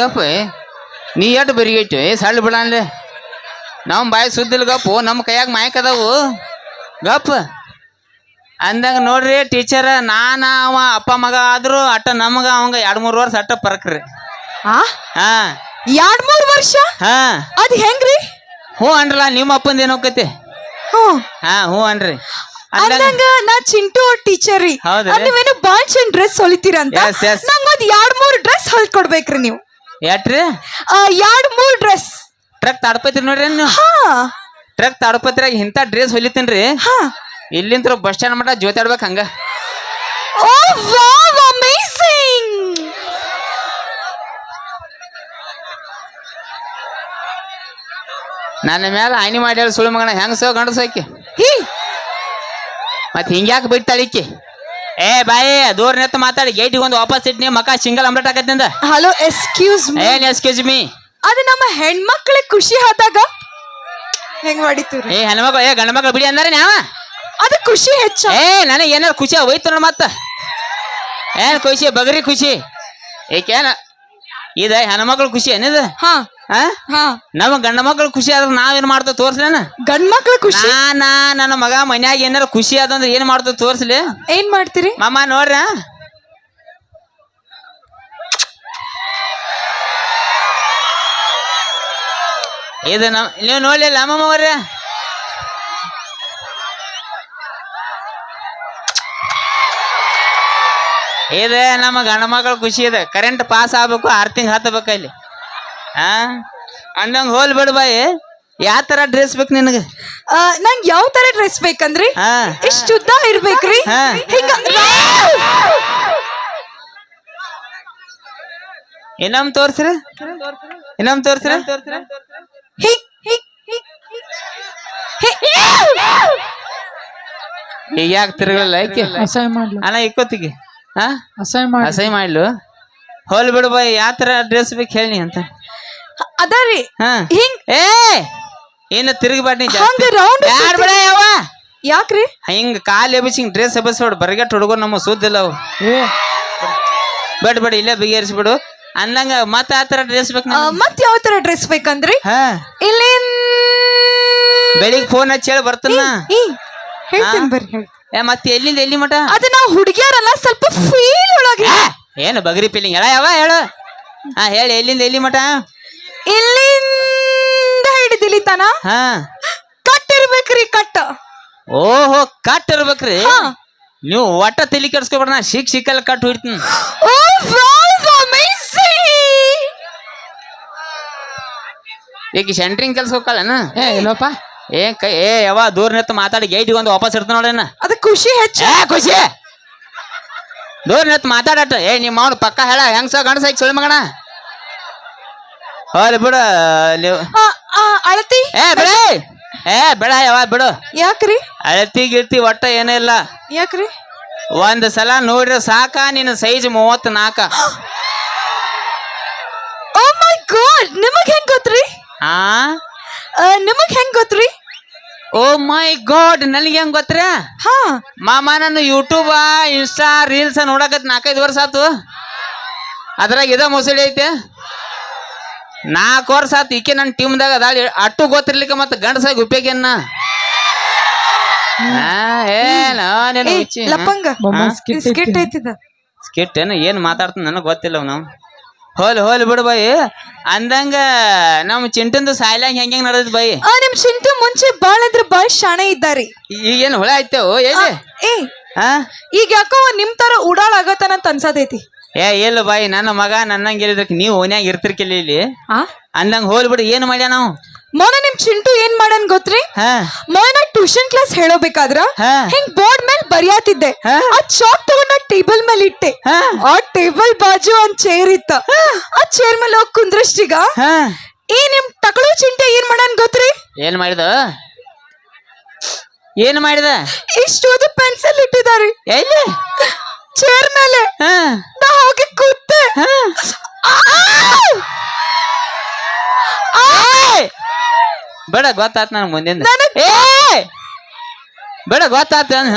ಗಪ್ಪ ನೀ ಎಟ್ಟು ಬರಿಗೈತು ಸಳ್ಳ ಬಿಡ ಅನ್ಲೆ ನಮ್ಮ ಬಾಯಿ ಸುದ್ದಿಲ್ಲ ಗಪ್ಪು ನಮ್ಮ ಕೈಯಾಗ ಮಾಯಕ್ ಅದಾವು ಗಪ್ ಅಂದಂಗ ನೋಡ್ರಿ ಟೀಚರ್ ಅವ ಅಪ್ಪ ಮಗ ಆದ್ರೂ ಅಟ್ಟ ನಮಗ ಅವಂಗ 2-3 ವರ್ಷ ಅಟ್ಟ ಪರಕ್ರಿ ಹಾ 2-3 ವರ್ಷ ಹಾ ಅದ್ ಹೆಂಗ್ರಿ ಹ್ಞೂ ಅನ್ರಲ್ಲ ನಿಮ್ಮ ಅಪ್ಪಂದ ಏನೋಕತಿ ಹ್ಞೂ ಅನ್ರಿ ಅಂದಂಗ ನಾ ಚಿಂಟು ಟೀಚರ್ ರೀ ನೀವೇನು ಬಾಳ್ ಚಂದ್ ಡ್ರೆಸ್ ಹೊಲಿತೀರಂತ ನಂಗೊಂದ್ 2-3 ಡ್ರೆಸ್ ಹೊಲ್ಕೊಡ್ಬೇಕ್ರಿ ನೀವು ಯಾಟ್ರಿ 2-3 ಡ್ರೆಸ್ ಟ್ರಕ್ ತಾಡ್ಪತ್ರಿ ನೋಡ್ರಿ ನೀವು ಟ್ರಕ್ ತಾಡ್ಪತ್ರಾಗ ಇಂಥ ಡ್ರೆಸ್ ಹೊಲಿತೀನ್ರಿ ಇಲ್ಲಿಂತ್ರ ಬಸ್ ಸ್ಟ್ಯಾಂಡ್ ಮಟ್ಟ ಜೋತಾಡ್ಬೇಕು ಹಂಗ ನನ್ನ ಮ್ಯಾಲ ಆಯ್ನಿ ಮಾಡ್ಯಾಳ ಸುಳ್ಳು ಮಗನ ಹೆಂಗಸೋ ಗಂಡಸೋಕಿ ಮತ್ ಹಿಂಗ್ಯಾಕೆ ಬಿಡ್ತಾಳಿಕ್ಕಿ ಬಾಯಿ ದೂರ ನೆತ್ತ ಮಾತಾಡಿ ಗೇಟಿಗೆ ಒಂದು ವಾಪಸ್ ಇಟ್ಟು ನೀವು ಮಕ್ಕ ಸಿಂಗಲ್ ಆಮ್ಲೆಟ್ ಆಗತ್ತಿಂದ ಹಲೋ ಎಕ್ಸ್ಕ್ಯೂಸ್ ಮೀ ಅದು ನಮ್ಮ ಹೆಣ್ಮಕ್ಳಿಗೆ ಖುಷಿ ಆದಾಗ ಹೆಂಗ್ ಮಾಡಿತು ಹೆಣ್ಮಕ್ಳು ಗಂಡ ಮಕ್ಳು ಬಿಡಿ ಅಂದಾರೆ ನಾವ ಅದು ಖುಷಿ ಹೆಚ್ಚ ನನಗೆ ಏನಾರು ಖುಷಿ ಹೋಯ್ತು ನೋಡ ಮತ್ತ ಏನ್ ಖುಷಿ ಬಗರಿ ಖುಷಿ ಏಕೇನ ಇದ ಹೆಣ್ಮಕ್ಳು ಖುಷಿ ಏನಿದ ನಮ್ಮ ಗಂಡ ಮಕ್ಳು ಖುಷಿ ಆದ್ರೆ ನಾವೇನ್ ಮಾಡ್ತೇವ ತೋರ್ಸ್ಲೇನ ಗಂಡ ಮಕ್ಳು ಖುಷಿ ನನ್ನ ಮಗ ಮನ್ಯಾಗ ಏನಾರ ಖುಷಿ ಆದಂದ್ರೆ ಏನ್ ಮಾಡ್ತೇವ ತೋರ್ಸ್ಲಿ ಏನ್ ಮಾಡ್ತೀರಿ ಮಾಮ ನೋಡ್ರ ಇದು ನೀವು ನೋಡ್ಲಿಲ್ಲ ಮಾಮ ಅವ್ರ ಇದೆ ನಮ್ಮ ಗಂಡ ಮಕ್ಳು ಖುಷಿ ಇದೆ ಕರೆಂಟ್ ಪಾಸ್ ಆಗ್ಬೇಕು 6 ತಿಂಗ್ ಹತ್ತಬೇಕು ಅಲ್ಲಿ ಅಂದಂಗ ಹೋಲ್ ಬಿಡ್ ಬಾಯಿ ಯಾವ ತರ ಡ್ರೆಸ್ ಬೇಕು ನಿನಗೆ ನಂಗೆ ಯಾವ ತರ ಡ್ರೆಸ್ ಬೇಕಂದ್ರಿ ಇಷ್ಟು ಉದ್ದ ಇರ್ಬೇಕ್ರಿ ಇನ್ನೊಮ್ಮೆ ತೋರ್ಸ್ರಿ ಈಗ ಯಾಕೆ ತಿರುಗಲ್ಲ ಯಾಕೆ ಅಣ್ಣ ಇಕ್ಕೋತಿಗೆ ಅಸಹ್ಯ ಮಾಡ್ಲು ಹೋಲ್ ಬಿಡು ಬಾಯ್ ಯಾವ ತರ ಡ್ರೆಸ್ ಬೇಕು ಹೇಳಿ ಅಂತ ಅದರಿ ಏನ ತಿರುಗಿಬಾರ್ದು ಯಾಕ್ರಿ ಹಿಂಗ ಕಾಲ್ ಎಬ್ಬಿಸಿ ಹಿಂಗ್ ಡ್ರೆಸ್ ಎಬ್ಬಸ್ಬಿಡು ಬರಗಟ್ಟು ಹುಡುಗರು ನಮ್ಮ ಸುದ್ದಿಲ್ಲ ಅವು ಬೇಡ ಇಲ್ಲೇ ಬಗೆಹರಿಸ್ಬಿಡು ಅಂದಂಗ ಮತ್ತ ಆ ತರ ಡ್ರೆಸ್ ಬೇಕು ಮತ್ ಯಾವ ತರ ಡ್ರೆಸ್ ಬೇಕಂದ್ರಿ ಹಾ ಇಲ್ಲಿ ಬೆಳಿಗ್ಗೆ ಫೋನ್ ಹಚ್ಚಿ ಹೇಳಿ ಬರ್ತಾನ ಹೇಳ್ತೀನಿ ಬರ್ರಿ ಹೇಳಿ ಮತ್ತೆ ಎಲ್ಲಿಂದ ಎಲ್ಲಿ ಮಟ ಅದು ನಾವು ಹುಡುಗಿಯರಲ್ಲ ಸ್ವಲ್ಪ ಫೀಲ್ ಒಳಗೆ ಏನು ಬಗರಿ ಫೀಲಿಂಗ್ ಹೇಳ ಯಾವ ಹೇಳು ಹಾ ಹೇಳಿ ಎಲ್ಲಿಂದ ಎಲ್ಲಿ ಮಟ ಇಲ್ಲಿಂದ ಹಿಡಿದಿಲಿ ತನ ಹಾ ಕಟ್ಟಿರ್ಬೇಕ್ರಿ ಕಟ್ಟ ಓಹೋ ಕಟ್ ಇರ್ಬೇಕ್ರಿ ಹಾ. ನೀವು ಒಟ್ಟ ತಲಿ ಕೆಡ್ಸ್ಕೊಬೇಡ ನಾ ಸಿಕ್ಕಲ್ಲಿ ಕಟ್ ಹೊಡಿತೀನಿ ಓ ವಾವ್ ಅಮೇಜಿಂಗ್ ಈಗ ಸೆಂಟ್ರಿಂಗ್ ಕೆಲ್ಸ ಹೋಗಲ್ಲನ ಇಲ್ಲಪ್ಪ ಏ ಯಾವ ದೂರ ನಿಂತು ಮಾತಾಡಿ ಗೇಟಿಗೆ ಒಂದು ವಾಪಸ್ ಇರ್ತಾನ ನೋಡೇನ ಅದ ಖುಷಿ ಹೆಚ್ಚು ಖುಷಿ ದೂರ ನಿಂತು ಮಾತಾಡಟ ನಿಮ್ಮ ಅವ್ನು ಪಕ್ಕ ಹೇಳ ಹೆಂಗ್ಸ ಗಂಡಸ ಸುಳಿ ಮಗಣ ಹೋಲಿ ಬಿಡು ನೀವು ಅಳತಿ ಬಿಡ ಬೇಡ ಯಾವ ಬಿಡು ಯಾಕ್ರಿ ಅಳತಿ ಗಿರ್ತಿ ಒಟ್ಟ ಏನೂ ಇಲ್ಲ ಯಾಕ್ರಿ ಒಂದ್ ಸಲ ನೋಡ್ರಿ ಸಾಕ ನಿನ್ನ ಸೈಜ್ 34 ಓ ಮೈ ಗಾಡ್ ನಿಮಗ್ ಹೆಂಗ್ ಗೊತ್ತ್ರಿ ಆ ನಿಮಗ್ ಹೆಂಗ್ ಗೊತ್ತ್ರಿ ಓ ಮೈ ಗಾಡ್ ನನಗೆ ಹೆಂಗ್ ಗೊತ್ತರ ಹಾ ಮಾಮ ನಾನು ಯೂಟ್ಯೂಬ್ ಇನ್ಸ್ಟಾ ರೀಲ್ಸ್ ನೋಡಕತ್ 4-5 ವರ್ಷ ಆತು ಅದ್ರಾಗ ಇದ ಮುಸುಳಿ ಐತೆ 4 ವರ್ಷ ಆತು ಈಕೆ ನನ್ನ ಟೀಮ್ದಾಗ ಅದಾಳಿ ಅಟ್ಟು ಗೊತ್ತಿರ್ಲಿಕ್ಕೆ ಮತ್ತೆ ಗಂಡಸಾಗಿ ಉಪಯೋಗನ್ನ ಲಪ್ಪಂಗ ಸ್ಕಿಟ್ ಐತಿದ ಸ್ಕಿಟ್ ಏನ್ ಮಾತಾಡ್ತಾನ ನನಗೆ ಗೊತ್ತಿಲ್ಲ ನಾವು ಹೋಲಿ ಬಿಡು ಬಾಯಿ ಅಂದಂಗ ನಮ್ ಚಿಂಟಂದು ಸಾಯ್ಲಂಗ್ ಹೆಂಗ್ ನಡೆದ್ ಬಾಯಿ ನಿಮ್ ಚಿಂಟು ಮುಂಚೆ ಬಾಳ ಅಂದ್ರೆ ಬಾಳ ಶಾಣೆ ಇದ್ದಾರಿ ಈಗೇನ್ ಹುಳ ಆಯ್ತೇವು ಏನಿ ಈಗ ಯಾಕೋ ನಿಮ್ ತರ ಉಡಾಳ ಆಗತ್ತನಂತ ಅನ್ಸತೈತಿ ಇಲ್ಲ ಬಾಯಿ ನನ್ನ ಮಗ ನನ್ನಂಗ ಹೇಳಿದ್ರಕ್ ನೀವು ಓನ್ಯಾಗ ಇರ್ತಿರ್ಕಿಲ್ಲ ಇಲ್ಲಿ ಅಂದಂಗ ಹೋಲ್ ಬಿಡು ಏನ್ ಮಾಡ್ಯ ನಾವು ಮೊನ್ನೆ ನಿಮ್ ಚಿಂಟು ಏನ್ ಮಾಡನ್ ಗೊತ್ತ್ರಿ ಮೊನ್ನೆ ಟ್ಯೂಷನ್ ಕ್ಲಾಸ್ ಹೇಳೋಬೇಕಾದ್ರ ಹಿಂಗ್ ಬೋರ್ಡ್ ಮೇಲೆ ಬರಿಯಾತಿದ್ದೆ ಆ ಚಾಕ್ ತಗೊಂಡ ಟೇಬಲ್ ಮೇಲೆ ಇಟ್ಟೆ ಆ ಟೇಬಲ್ ಬಾಜು ಒಂದ್ ಚೇರ್ ಇತ್ತ ಆ ಚೇರ್ ಮೇಲೆ ಹೋಗಿ ಕುಂದ್ರಷ್ಟೀಗ ಈ ನಿಮ್ ಟಕಳು ಚಿಂಟೆ ಏನ್ ಮಾಡನ್ ಗೊತ್ತ್ರಿ ಏನ್ ಮಾಡಿದ ಇಷ್ಟೊಂದು ಪೆನ್ಸಿಲ್ ಇಟ್ಟಿದಾರಿ ಎಲ್ಲಿ ಚೇರ್ ಮೇಲೆ ನಾ ಹೋಗಿ ಕೂತೆ ಬೇಡ ಗೊತ್ತಾತ್ ನನ್ ಮುಂದಿಂದ ಬೇಡ ಗೊತ್ತಾತ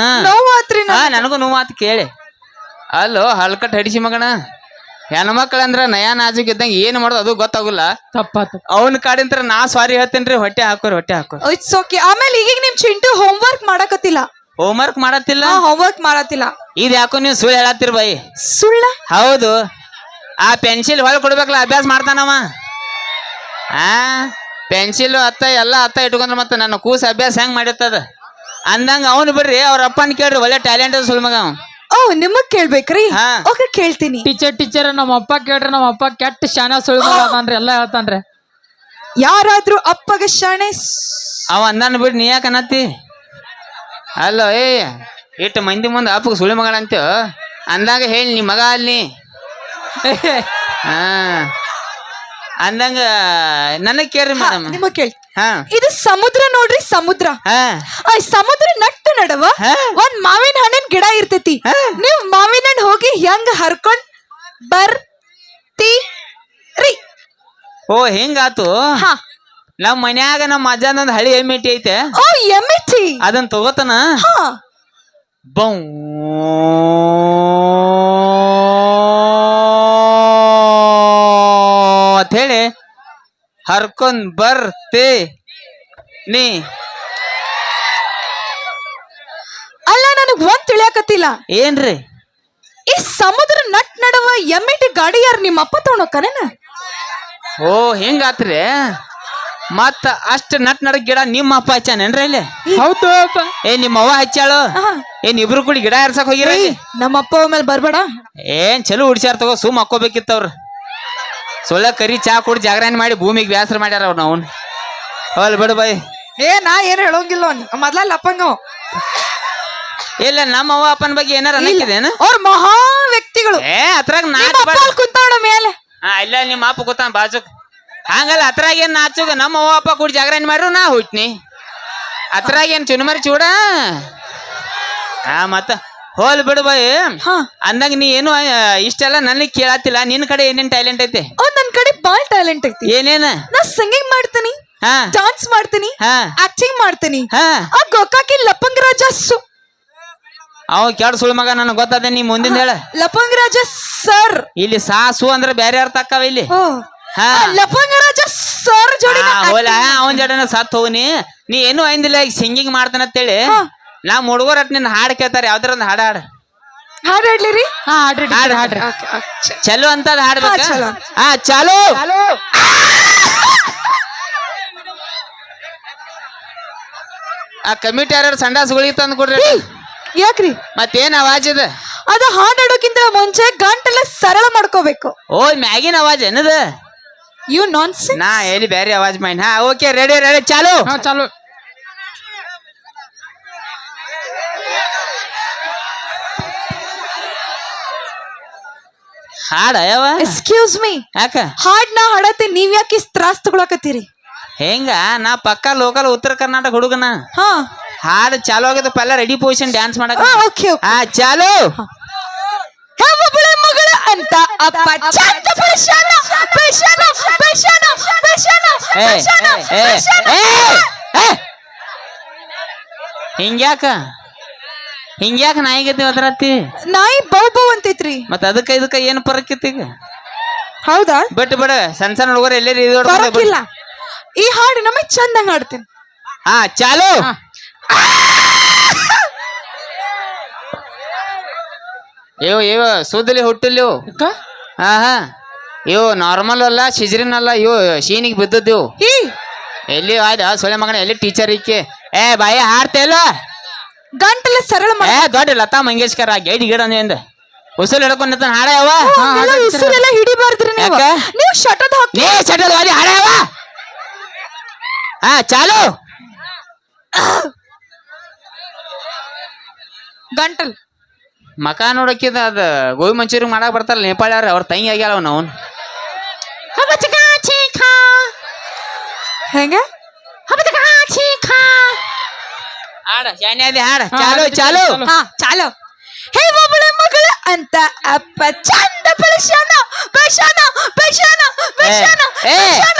ನೋವಾತ್ರಿ ನನಗೂ ನೋವಾತ್ ಕೇಳಿ ಅಲ್ಲೋ ಹಲ್ಕಟ್ ಹಡಿಸಿ ಮಗಣ ಹೆಣ್ಮಕ್ಳಂದ್ರ ನಯಾ ನಾಜುಕ್ ಇದ್ದಂಗ ಏನ್ ಮಾಡೋದು ಅದು ಗೊತ್ತಾಗುಲ್ಲ ತಪ್ಪಾತು ಅವನ್ ಕಾಡಿಂತ್ರ ನಾ ಸಾರಿ ಹೇಳ್ತೇನ್ರಿ ಹೊಟ್ಟೆ ಹಾಕೋರಿ ಇಟ್ಸ್ ಓಕೆ ಆಮೇಲೆ ಈಗ ನಿಮ್ ಚಿಂಟು ಹೋಮ್ ವರ್ಕ್ ಮಾಡಕತ್ತಿಲ್ಲ ಹೋಮ್ವರ್ಕ್ ಮಾಡತ್ತಿಲ್ಲ ಹೋಮ್ ವರ್ಕ್ ಮಾಡತ್ತಿಲ್ಲ ಇದ್ ಯಾಕೋ ನೀವು ಸುಳ್ಳು ಹೇಳತ್ತೀರಿ ಬಾಯಿ ಸುಳ್ಳ ಹೌದು ಆ ಪೆನ್ಸಿಲ್ ಹೊಳ್ ಕೊಡ್ಬೇಕಲ್ಲ ಅಭ್ಯಾಸ ಮಾಡ್ತಾನವ ಪೆನ್ಸಿಲ್ ಅತ್ತ ಎಲ್ಲ ಅತ್ತ ಇಟ್ಕೊಂಡ್ರ ಮತ್ತೆ ನನ್ನ ಕೂಸ ಅಭ್ಯಾಸ ಹೆಂಗ್ ಮಾಡಿರ್ತದ ಅಂದಂಗ ಅವನು ಬಿಡ್ರಿ ಅವ್ರ ಅಪ್ಪನ್ ಕೇಳ್ರಿ ಒಳ್ಳೆ ಟ್ಯಾಲೆಂಟ್ ಸುಳ್ ಮಗ ಓ ನಿಮಗ್ ಕೇಳ್ಬೇಕ್ರಿ ಓಕೆ ಕೇಳ್ತೀನಿ ಟೀಚರ್ ನಮ್ಮ ಅಪ್ಪ ಕೇಳ್ರಿ ನಮ್ಮ ಅಪ್ಪ ಕೆಟ್ಟ ಶಾನ ಸುಳ್ಳು ಹೇಳ್ತಾನ್ರಿ ಎಲ್ಲ ಹೇಳ್ತಾನ್ರಿ ಯಾರಾದ್ರೂ ಅಪ್ಪಗ ಶಾಣೆ ಅವ ಅಂದಾನ ಬಿಡ್ ನೀ ಯಾಕೆ ಅನ್ನತ್ತಿ ಅಲ್ಲೋ ಇಟ್ಟು ಮಂದಿ ಮುಂದೆ ಅಪ್ಪಗ ಸುಳಿ ಮಗಳ ಅಂತ ಅಂದಾಗ ಹೇಳಿ ನೀ ಮಗ ಅಲ್ಲಿ ಅಂದಂಗ ನನಗ್ ಕೇಳ್ರಿ ಮೇಡಮ್ ನಿಮಗ್ ಕೇಳಿ ಇದು ಸಮುದ್ರ ನೋಡ್ರಿ ಸಮುದ್ರ ಸಮುದ್ರ ನಟ್ಟ ನಡವ ಒಂದ್ ಮಾವಿನ ಹಣ್ಣಿನ ಗಿಡ ಇರ್ತೈತಿ ನೀವ್ ಮಾವಿನ ಹಣ್ಣು ಹೋಗಿ ಹೆಂಗ ಹರ್ಕೊಂಡ್ ಬರ್ತೀರಿ ಓ ಹಿಂಗಾತು ನಮ್ ಮನ್ಯಾಗ ನಮ್ಮ ಅಜ್ಜನೊಂದ್ ಹಳಿ ಎಮ್ಮಿಟ್ಟಿ ಐತೆ ಓ ಎಮ್ಮಿಟ್ಟಿ ಅದನ್ನ ತಗೋತಾನ ಬೌ ಅಂತ ಹೇಳಿ ಹರ್ಕೊಂಡ್ ಬರ್ತೆ ನೀ ಅಲ್ಲ ನನಗ್ ಒಂದ್ ತಿಳಿಯಾಕತ್ತಿಲ್ಲ ಏನ್ರಿ ಈ ಸಮುದ್ರ ನಟ್ ನಡವ ಎಮ್ಮಿಟ್ಟಿ ಗಾಡಿ ಯಾರು ನಿಮ್ಮ ಅಪ್ಪ ತಗೊಂಡೋಕನೇನ ಓ ಹಿಂಗಾತ್ರಿ ಮತ್ತ ಅಷ್ಟ ನಟ್ ನಡಕ್ ಗಿಡ ನಿಮ್ಮ ಅಪ್ಪ ಹಚ್ಚಾನೇನ್ರಿ ಇಲ್ಲಿ ಹೌದು ನಿಮ್ಮ ಅವ್ವ ಹಚ್ಚಾಳು ಇಬ್ರು ಕೂಡಿ ಗಿಡ ಏರ್ಸಕ್ ಹೋಗಿರ ನಮ್ಮ ಅಪ್ಪ ಮೇಲೆ ಬರ್ಬೇಡ ಏನ್ ಚಲೋ ಹುಡ್ಸ್ಯಾರ ತಗೋ ಸುಮ್ ಹಾಕೋಬೇಕಿತ್ತವ್ರ ಸೊಳ್ಳ ಕರಿ ಚಾ ಕುಡಿ ಜಾಗರಣೆ ಮಾಡಿ ಭೂಮಿಗೆ ಬ್ಯಾಸರ ಮಾಡ್ಯಾರ ಅವ್ರು ನಾವು ಅವಲ್ ಬಿಡು ಬಾಯ್ ನಾ ಏನ್ ಹೇಳೋಂಗಿಲ್ಲ ಮೊದ್ಲ ಲಪ್ಪಂಗ ಇಲ್ಲ ನಮ್ಮ ಅವ್ವ ಅಪ್ಪನ ಬಗ್ಗೆ ಏನಾರ ಅನ್ನಕ್ಕಿದೇನ ಅವ್ರ ಮಹಾ ವ್ಯಕ್ತಿಗಳು ಅದ್ರಾಗ ಕುಂತಾವಣ ಮೇಲೆ ಇಲ್ಲ ನಿಮ್ಮ ಅಪ್ಪ ಕೂತಾನ ಬಾಜುಕ್ ಹಂಗಲ್ಲ ಅದ್ರಾಗ ಏನ್ ನಾಚುಗ ನಮ್ಮ ಅವ್ವ ಅಪ್ಪ ಕೂಡಿ ಜಾಗರಣೆ ಮಾಡ್ರು ನಾ ಹುಟ್ನಿ ಅದ್ರಾಗ ಏನ್ ಚುನುಮರಿ ಚೂಡ ಮತ್ತ ಹೋಲ್ ಬಿಡು ಬಾಯಿ ಅಂದಂಗ ನೀ ಏನು ಇಷ್ಟೆಲ್ಲ ನನಗ್ ಕೇಳತ್ತಿಲ್ಲ ನಿನ್ ಕಡೆ ಏನೇನ್ ಟ್ಯಾಲೆಂಟ್ ಐತೆ ನನ್ ಕಡೆ ಬಾಳ್ ಟ್ಯಾಲೆಂಟ್ ಐತಿ ಏನೇನ ನಾ ಸಿಂಗಿಂಗ್ ಮಾಡ್ತೀನಿ ಡಾನ್ಸ್ ಮಾಡ್ತೀನಿ ಆಕ್ಟಿಂಗ್ ಮಾಡ್ತೀನಿ ಆ ಗೋಕಾಕಿ ಲಪ್ಪಂಗ ರಾಜ ಅವ ಕೆಡ್ ಸುಳ್ಳು ಮಗ ನನಗೆ ಗೊತ್ತದೆ ನೀ ಮುಂದಿನ ಹೇಳ ಲಪಂಗರಾಜ ಸರ್. ಇಲ್ಲಿ ಸಾಸು ಅಂದ್ರೆ ಬೇರೆ ಅರ್ಥ ಅಕ್ಕವ ಇಲ್ಲಿ ಹಾ ಲಪಂಗರಾಜ ಸರ್ ಜೋಡಿ ಅವನ್ ಜಡನ ಸತ್ ಹೋಗ್ನಿ ನೀ ಏನು ಐಂದಿಲ್ಲ ಈಗ ಸಿಂಗಿಂಗ್ ಮಾಡ್ತಾನ ಅಂತೇಳಿ ನಾ ಹುಡುಗರ ನಿನ್ನ ಹಾಡು ಕೇಳ್ತಾರೆ ಯಾವ್ದಾರ ಒಂದು ಹಾಡು ಹಾಡು ಹಾಡು ಹಾಡ್ಲಿರಿ. ಹಾಡ್ರಿ. ಚಲೋ ಅಂತ ಹಾಡ್ಬೇಕ ಚಲೋ. ಹಾ ಚಾಲು ಆ ಕಮಿಟಿ ಯಾರು ಸಂಡಾಸ್ಗಳಿಗೆ ತಂದು ಕೊಡ್ರಿ ಯಾಕ್ರಿ? ಮತ್ತೇನ್ ಅವಾಜ್ ಇದೆ ಅದು ಹಾಡಾಡೋಕ್ಕಿಂತ ಮುಂಚೆ ಗಂಟೆಲ್ಲ ಸರಳ ಮಾಡ್ಕೋಬೇಕು. ಓ ಮ್ಯಾಗಿನ ಅವಾಜ್ ಏನದ ಯು ನಾನ್ಸೆನ್ಸ್. ನಾ ಎಲ್ಲಿ ಬೇರೆ ಅವಾಜ್ ಮೈನ್ ಹಾ ಓಕೆ ರೆಡಿ ಚಾಲು ಚಾಲು. ಹಾಡ ಯಾವ ಎಕ್ಸ್ಕ್ಯೂಸ್ ಮೀ, ಯಾಕ ಹಾಡ್ನ ಹಾಡತ್ತೆ ನೀವ್ ಯಾಕೆ ತ್ರಾಸ್ ತಗೊಳಕತ್ತೀರಿ? ಹೆಂಗ ನಾ ಪಕ್ಕ ಲೋಕಲ್ ಉತ್ತರ ಕರ್ನಾಟಕ ಹುಡುಗನ ಹಾ ಹಾಡು ಚಾಲು ಆಗಿದ್ದಪ್ಪ ಎಲ್ಲ ರೆಡಿ ಪೊಸಿಷನ್ ಡ್ಯಾನ್ಸ್ ಮಾಡಕ ಓಕೆ ಹಾ ಚಾಲು ಒಬ್ಬಳೆ ಮಗಳ ಅಂತ ಅಪ್ಪ ಚಂದ ಬೆಳ್ಸ್ಯಾನ, ಬೆಳ್ಸ್ಯಾನ, ಬೆಳ್ಸ್ಯಾನ, ಬೆಳ್ಸ್ಯಾನ, ಬೆಳ್ಸ್ಯಾನ, ಬೆಳ್ಸ್ಯಾನ. ಹಿಂಗ್ಯಾಕ ನಾಯಿಗತಿ ಒದರತ್ತಿ ನಾಯಿ ಬೌ ಬೌ ಅಂತೈತ್ರಿ. ಮತ್ತ ಇದಕ್ಕ ಏನ್ ಪರಕ್ ಇತ್ತು ಈಗ? ಹೌದಾ? ಬಿಟ್ಟು ಬಿಡ ಸಣ್ಣ ಸಣ್ಣ ಹುಡುಗರು ಎಲ್ಲೇ ಪರಕ್ಕಿಲ್ಲ. ಈ ಹಾಡು ನಮಗೆ ಚಂದಂಗ ಹಾಡ್ತೇನೆ. ಹಾ ಚಾಲು ಇವ ಸುದ್ದಲ್ಲಿ ಹುಟ್ಟಿಲ್ಲ ಹಾ ಹಾ ಇವು ನಾರ್ಮಲ್ ಅಲ್ಲ ಸಿಜರಿನ್ ಅಲ್ಲ ಇವು ಶೀನಿಗೆ ಬಿದ್ದದ್ದು ಎಲ್ಲಿ ಆಯ್ದ ಸೊಳ್ಳೆ ಮಗನ ಎಲ್ಲಿ ಟೀಚರ್ ಇಕ್ಕೆ ಏ ಬಾಯ ಹಾಡ್ತೇಲ್ಲ ಗಂಟೆಲ್ಲ ಸರಳ ಏ ದೊಡ್ಡ ಲತಾ ಮಂಗೇಶ್ಕರ್ ಗೈಡ್ ಗಿಡ ಅಂದ ಉಸುಲ್ ಹಿಡ್ಕೊಂಡ ಹಾಡ ಯಾವ ಉಸಿರೆಲ್ಲ ಹಿಡಿಬಾರ್ದ್ರಿ ನೀವು. ನೀವು ಶಟದ್ ಹಾಕಿ ನೀ ಚಟಲ್ ವಾಲಿ ಹಾಡ ಯಾವ ಹಾ ಚಾಲು ಗಂಟಲ್ ಮಕ ನೋಡಕ್ಕಿದ ಅದ ಗೋಬಿ ಮಂಚೂರಿ ಮಾಡಕ್ ಬರ್ತಾರಲ್ಲ ನೇಪಾಳ್ಯಾರ ಅವ್ರ ತಂಗಿ ಆಗ್ಯಾವ ನಾವು ಹೆಂಗ ಹಾಡ ಶಾನ್ಯಾದಿ ಹಾಡ ಚಾಲು ಚಾಲು ಹಾ ಚಾಲು. ಹೇ ಒಬ್ಬಳೆ ಮಗಳ ಅಂತ ಅಪ್ಪ ಚಂದ ಬೆಳ್ಸ್ಯಾನ, ಬೆಳ್ಸ್ಯಾನ, ಬೆಳ್ಸ್ಯಾನ, ಬೆಳ್ಸ್ಯಾನ, ಬೆಳ್ಸ್ಯಾನ.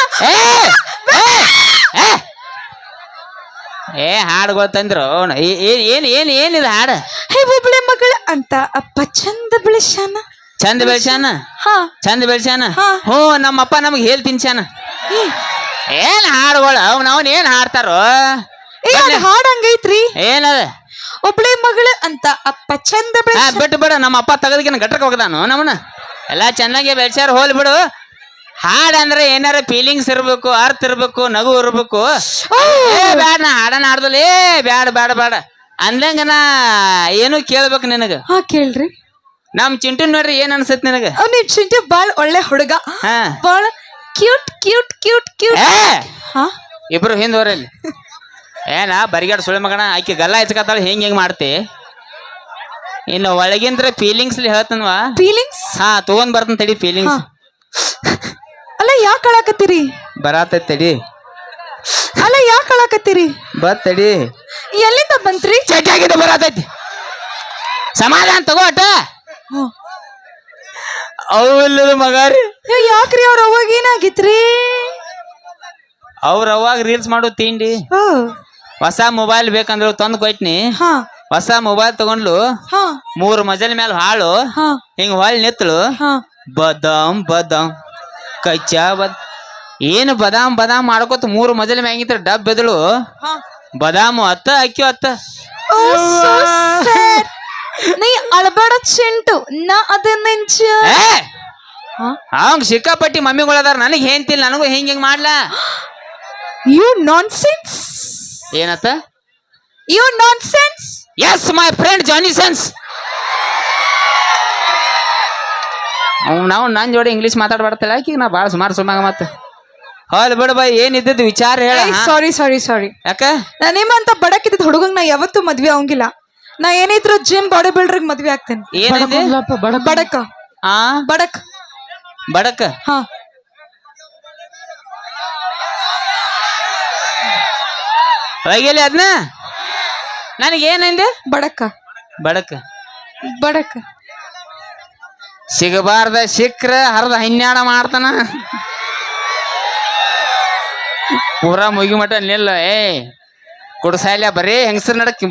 ಏ ಹಾಡು ಗೊತ್ತಂದ್ರು ಏನಿದ ಹಾಡ ಹೇ ಒಬ್ಬಳೆ ಮಗಳ ಅಂತ ಅಪ್ಪ ಚಂದ ಬೆಳ್ಸ್ಯಾನ, ಚಂದ ಬೆಳ್ಸ್ಯಾನ ಹಾ ಚಂದ ಬೆಳ್ಸ್ಯಾನ ಹಾ. ಹ್ಞೂ ನಮ್ಮಪ್ಪ ನಮಗ್ ಹೇಳ್ ತಿನ್ಸ್ಯಾನ ಏನ್ ಹಾಡುಗಳು ಅವ್ನ ಏನ್ ಹಾಡ್ತಾರೋ ಹಾಡ್ ಹಂಗೈತ್ರಿ. ಏನದ ಒಬ್ಬಳೆ ಮಗಳ ಅಂತ ಅಪ್ಪ ಚಂದ ಬೆಳ್ಸ್ಯಾನ. ಬಿಟ್ಟು ಬಿಡ ನಮ್ಮ ಅಪ್ಪ ತಗದಕಿನ ಗಟ್ರಕ್ ಹೋಗದಾನು ನಮ್ಮನ್ನ ಎಲ್ಲಾ ಚೆನ್ನಾಗಿ ಬೆಳ್ಸ್ಯಾರ ಹೋಲ್ ಬಿಡು. ಹಾಡ್ ಅಂದ್ರೆ ಏನಾರ ಫೀಲಿಂಗ್ಸ್ ಇರ್ಬೇಕು, ಅರ್ಥ ಇರ್ಬೇಕು, ನಗು ಇರ್ಬೇಕು. ಬ್ಯಾಡ ನಾ ಹಾಡನ ಹಾಡ್ದಲೇ ಬ್ಯಾಡ ಬ್ಯಾಡ ಬ್ಯಾಡ ಅಂದಂಗ ನಾ ಏನು ಕೇಳ್ಬೇಕು ನಿನಗ. ಹಾ ಕೇಳ್ರಿ. ನಮ್ ಚಿಂಟು ನೋಡ್ರಿ ಏನ್ ಅನ್ಸತ್ ನಿನಗ? ನಿಮ್ ಚಿಂಟು ಬಾಳ್ ಒಳ್ಳೆ ಹುಡುಗ, ಹಾ ಬಾಳ ಕ್ಯೂಟ್ ಕ್ಯೂಟ್ ಕ್ಯೂಟ್ ಕ್ಯೂಟ್. ಹಾ ಇಬ್ರು ಹಿಂದೋರಲ್ಲಿ ಏನ ಬರಿಗಾಡ್ ಸುಳ್ಳೆ ಮಗನ ಆಕಿ ಗಲ್ಲ ಹಚ್ಕತ್ತಾಳ ಹೆಂಗ್ ಮಾಡ್ತಿ ಇನ್ನು ಒಳಗಿಂದ್ರ ಫೀಲಿಂಗ್ಸ್ ಹೇಳ್ತನ್ವಾ ಫೀಲಿಂಗ್ಸ್. ಹಾ ತಗೊಂಡ್ ಬರ್ತನ್ ತಡಿ ಫೀಲಿಂಗ್ಸ್. ಅಲ್ಲ ಯಾಕೆ ಅಳಾಕತ್ತೀರಿ? ಬರಾತೈತಿ ತಡಿ. ಅಲ್ಲ ಯಾಕೆ ಅಳಾಕತ್ತೀರಿ? ತಡಿ ಎಲ್ಲಿಂದ ಬಂತ್ರಿ? ಚಟಾಗಿದ ಬರಾತೈತಿ ಸಮಾಧಾನ ತಗೋ ಅಟ. ಅವಿಲ್ಲದ ಮಗಾರಿ ಯಾಕ್ರಿ ಅವ್ರ ಅವಾಗ ಏನಾಗಿತ್ರಿ? ಅವ್ರ ಅವಾಗ ರೀಲ್ಸ್ ಮಾಡೋ ತಿಂಡಿ ಹೊಸ ಮೊಬೈಲ್ ಬೇಕಂದ್ರು ತಂದು ಕೊಯ್ಟ್ನಿ. ಹೊಸ ಮೊಬೈಲ್ ತಗೊಂಡ್ಲು 3 ಮಜಲ್ ಮೇಲೆ ಹಾಳು ಹಿಂಗ ಹೊಳ್ ನಿತ್ಳು ಬದಾಮ್ ಬದಾಮ್ ಕಚ್ಚಾ ಏನು ಬದಾಮ್ ಬದಾಮ್ ಮಾಡ್ಕೊತ 3 ಮಜಲ್ ಮ್ಯಾಗಿತ್ರ ಡಬ್ ಬೆದಳು ಬದಾಮು ಅಕ್ಕಿ ನೀ ಅಳಬೇಡ ಚಿಂಟು, ನಾ ಅದನ್ನ ಅವಂಗ ಸಿಕ್ಕಾಪಟ್ಟಿ ಮಮ್ಮಿಗಳದಾರ ನನಗ್ ಹೇಂತಿಲ್ಲ ನನಗೂ ಹಿಂಗ್ ಮಾಡ್ಲಾ. You nonsense. ಏನತ್ತ? You nonsense. Yes my friend Johnny sense. ನಾವು ನನ್ನ ಜೋಡಿ ಇಂಗ್ಲೀಷ್ ಮಾತಾಡ್ಬಾರ್ತಾಳೆ ಆಕಿ ನಾ ಭಾಳ ಸುಮಾರು ಸುಮಾಗ ಮತ್ತೆ ಹೋಲ್ ಬಿಡ ಬೈ ಏನಿದ್ದದ್ದು ವಿಚಾರ ಹೇಳ. ಸಾರಿ ಸಾರಿ ಸಾರಿ. ಯಾಕ ನಿಮ್ಮಂತ ಬಡಕಿದ್ದ ಹುಡುಗಂಗ್ ನಾ ಯಾವತ್ತೂ ಮದ್ವೆ ಆಗಂಗಿಲ್ಲ. ನಾ ಏನಿದ್ರು ಜಿಮ್ ಬಾಡಿ ಬಿಲ್ಡರ್ ಮದ್ವೆ ಆಗ್ತೇನೆ. ಏನಿದೆ ಬಡಕ ಆ ಬಡಕ್ ಬಡಕ್ ಹಾ ಹೋಗಿಲ್ಲ ಅದನ್ನ ನನಗೇನಂದೆ ಬಡಕ ಬಡಕ್ ಬಡಕ ಸಿಗಬಾರ್ದ ಸಿಕ್ರ ಹರ್ದ ಹನ್ಯಾಡ ಮಾಡ್ತಾನ ಪೂರಾ ಮುಗಿ ಮಟ ನಿಲ್ಲ. ಕುಡ್ಸಾಯ್ಲ ಬರೀ ಹೆಂಗಸರ್ ನಡಕ್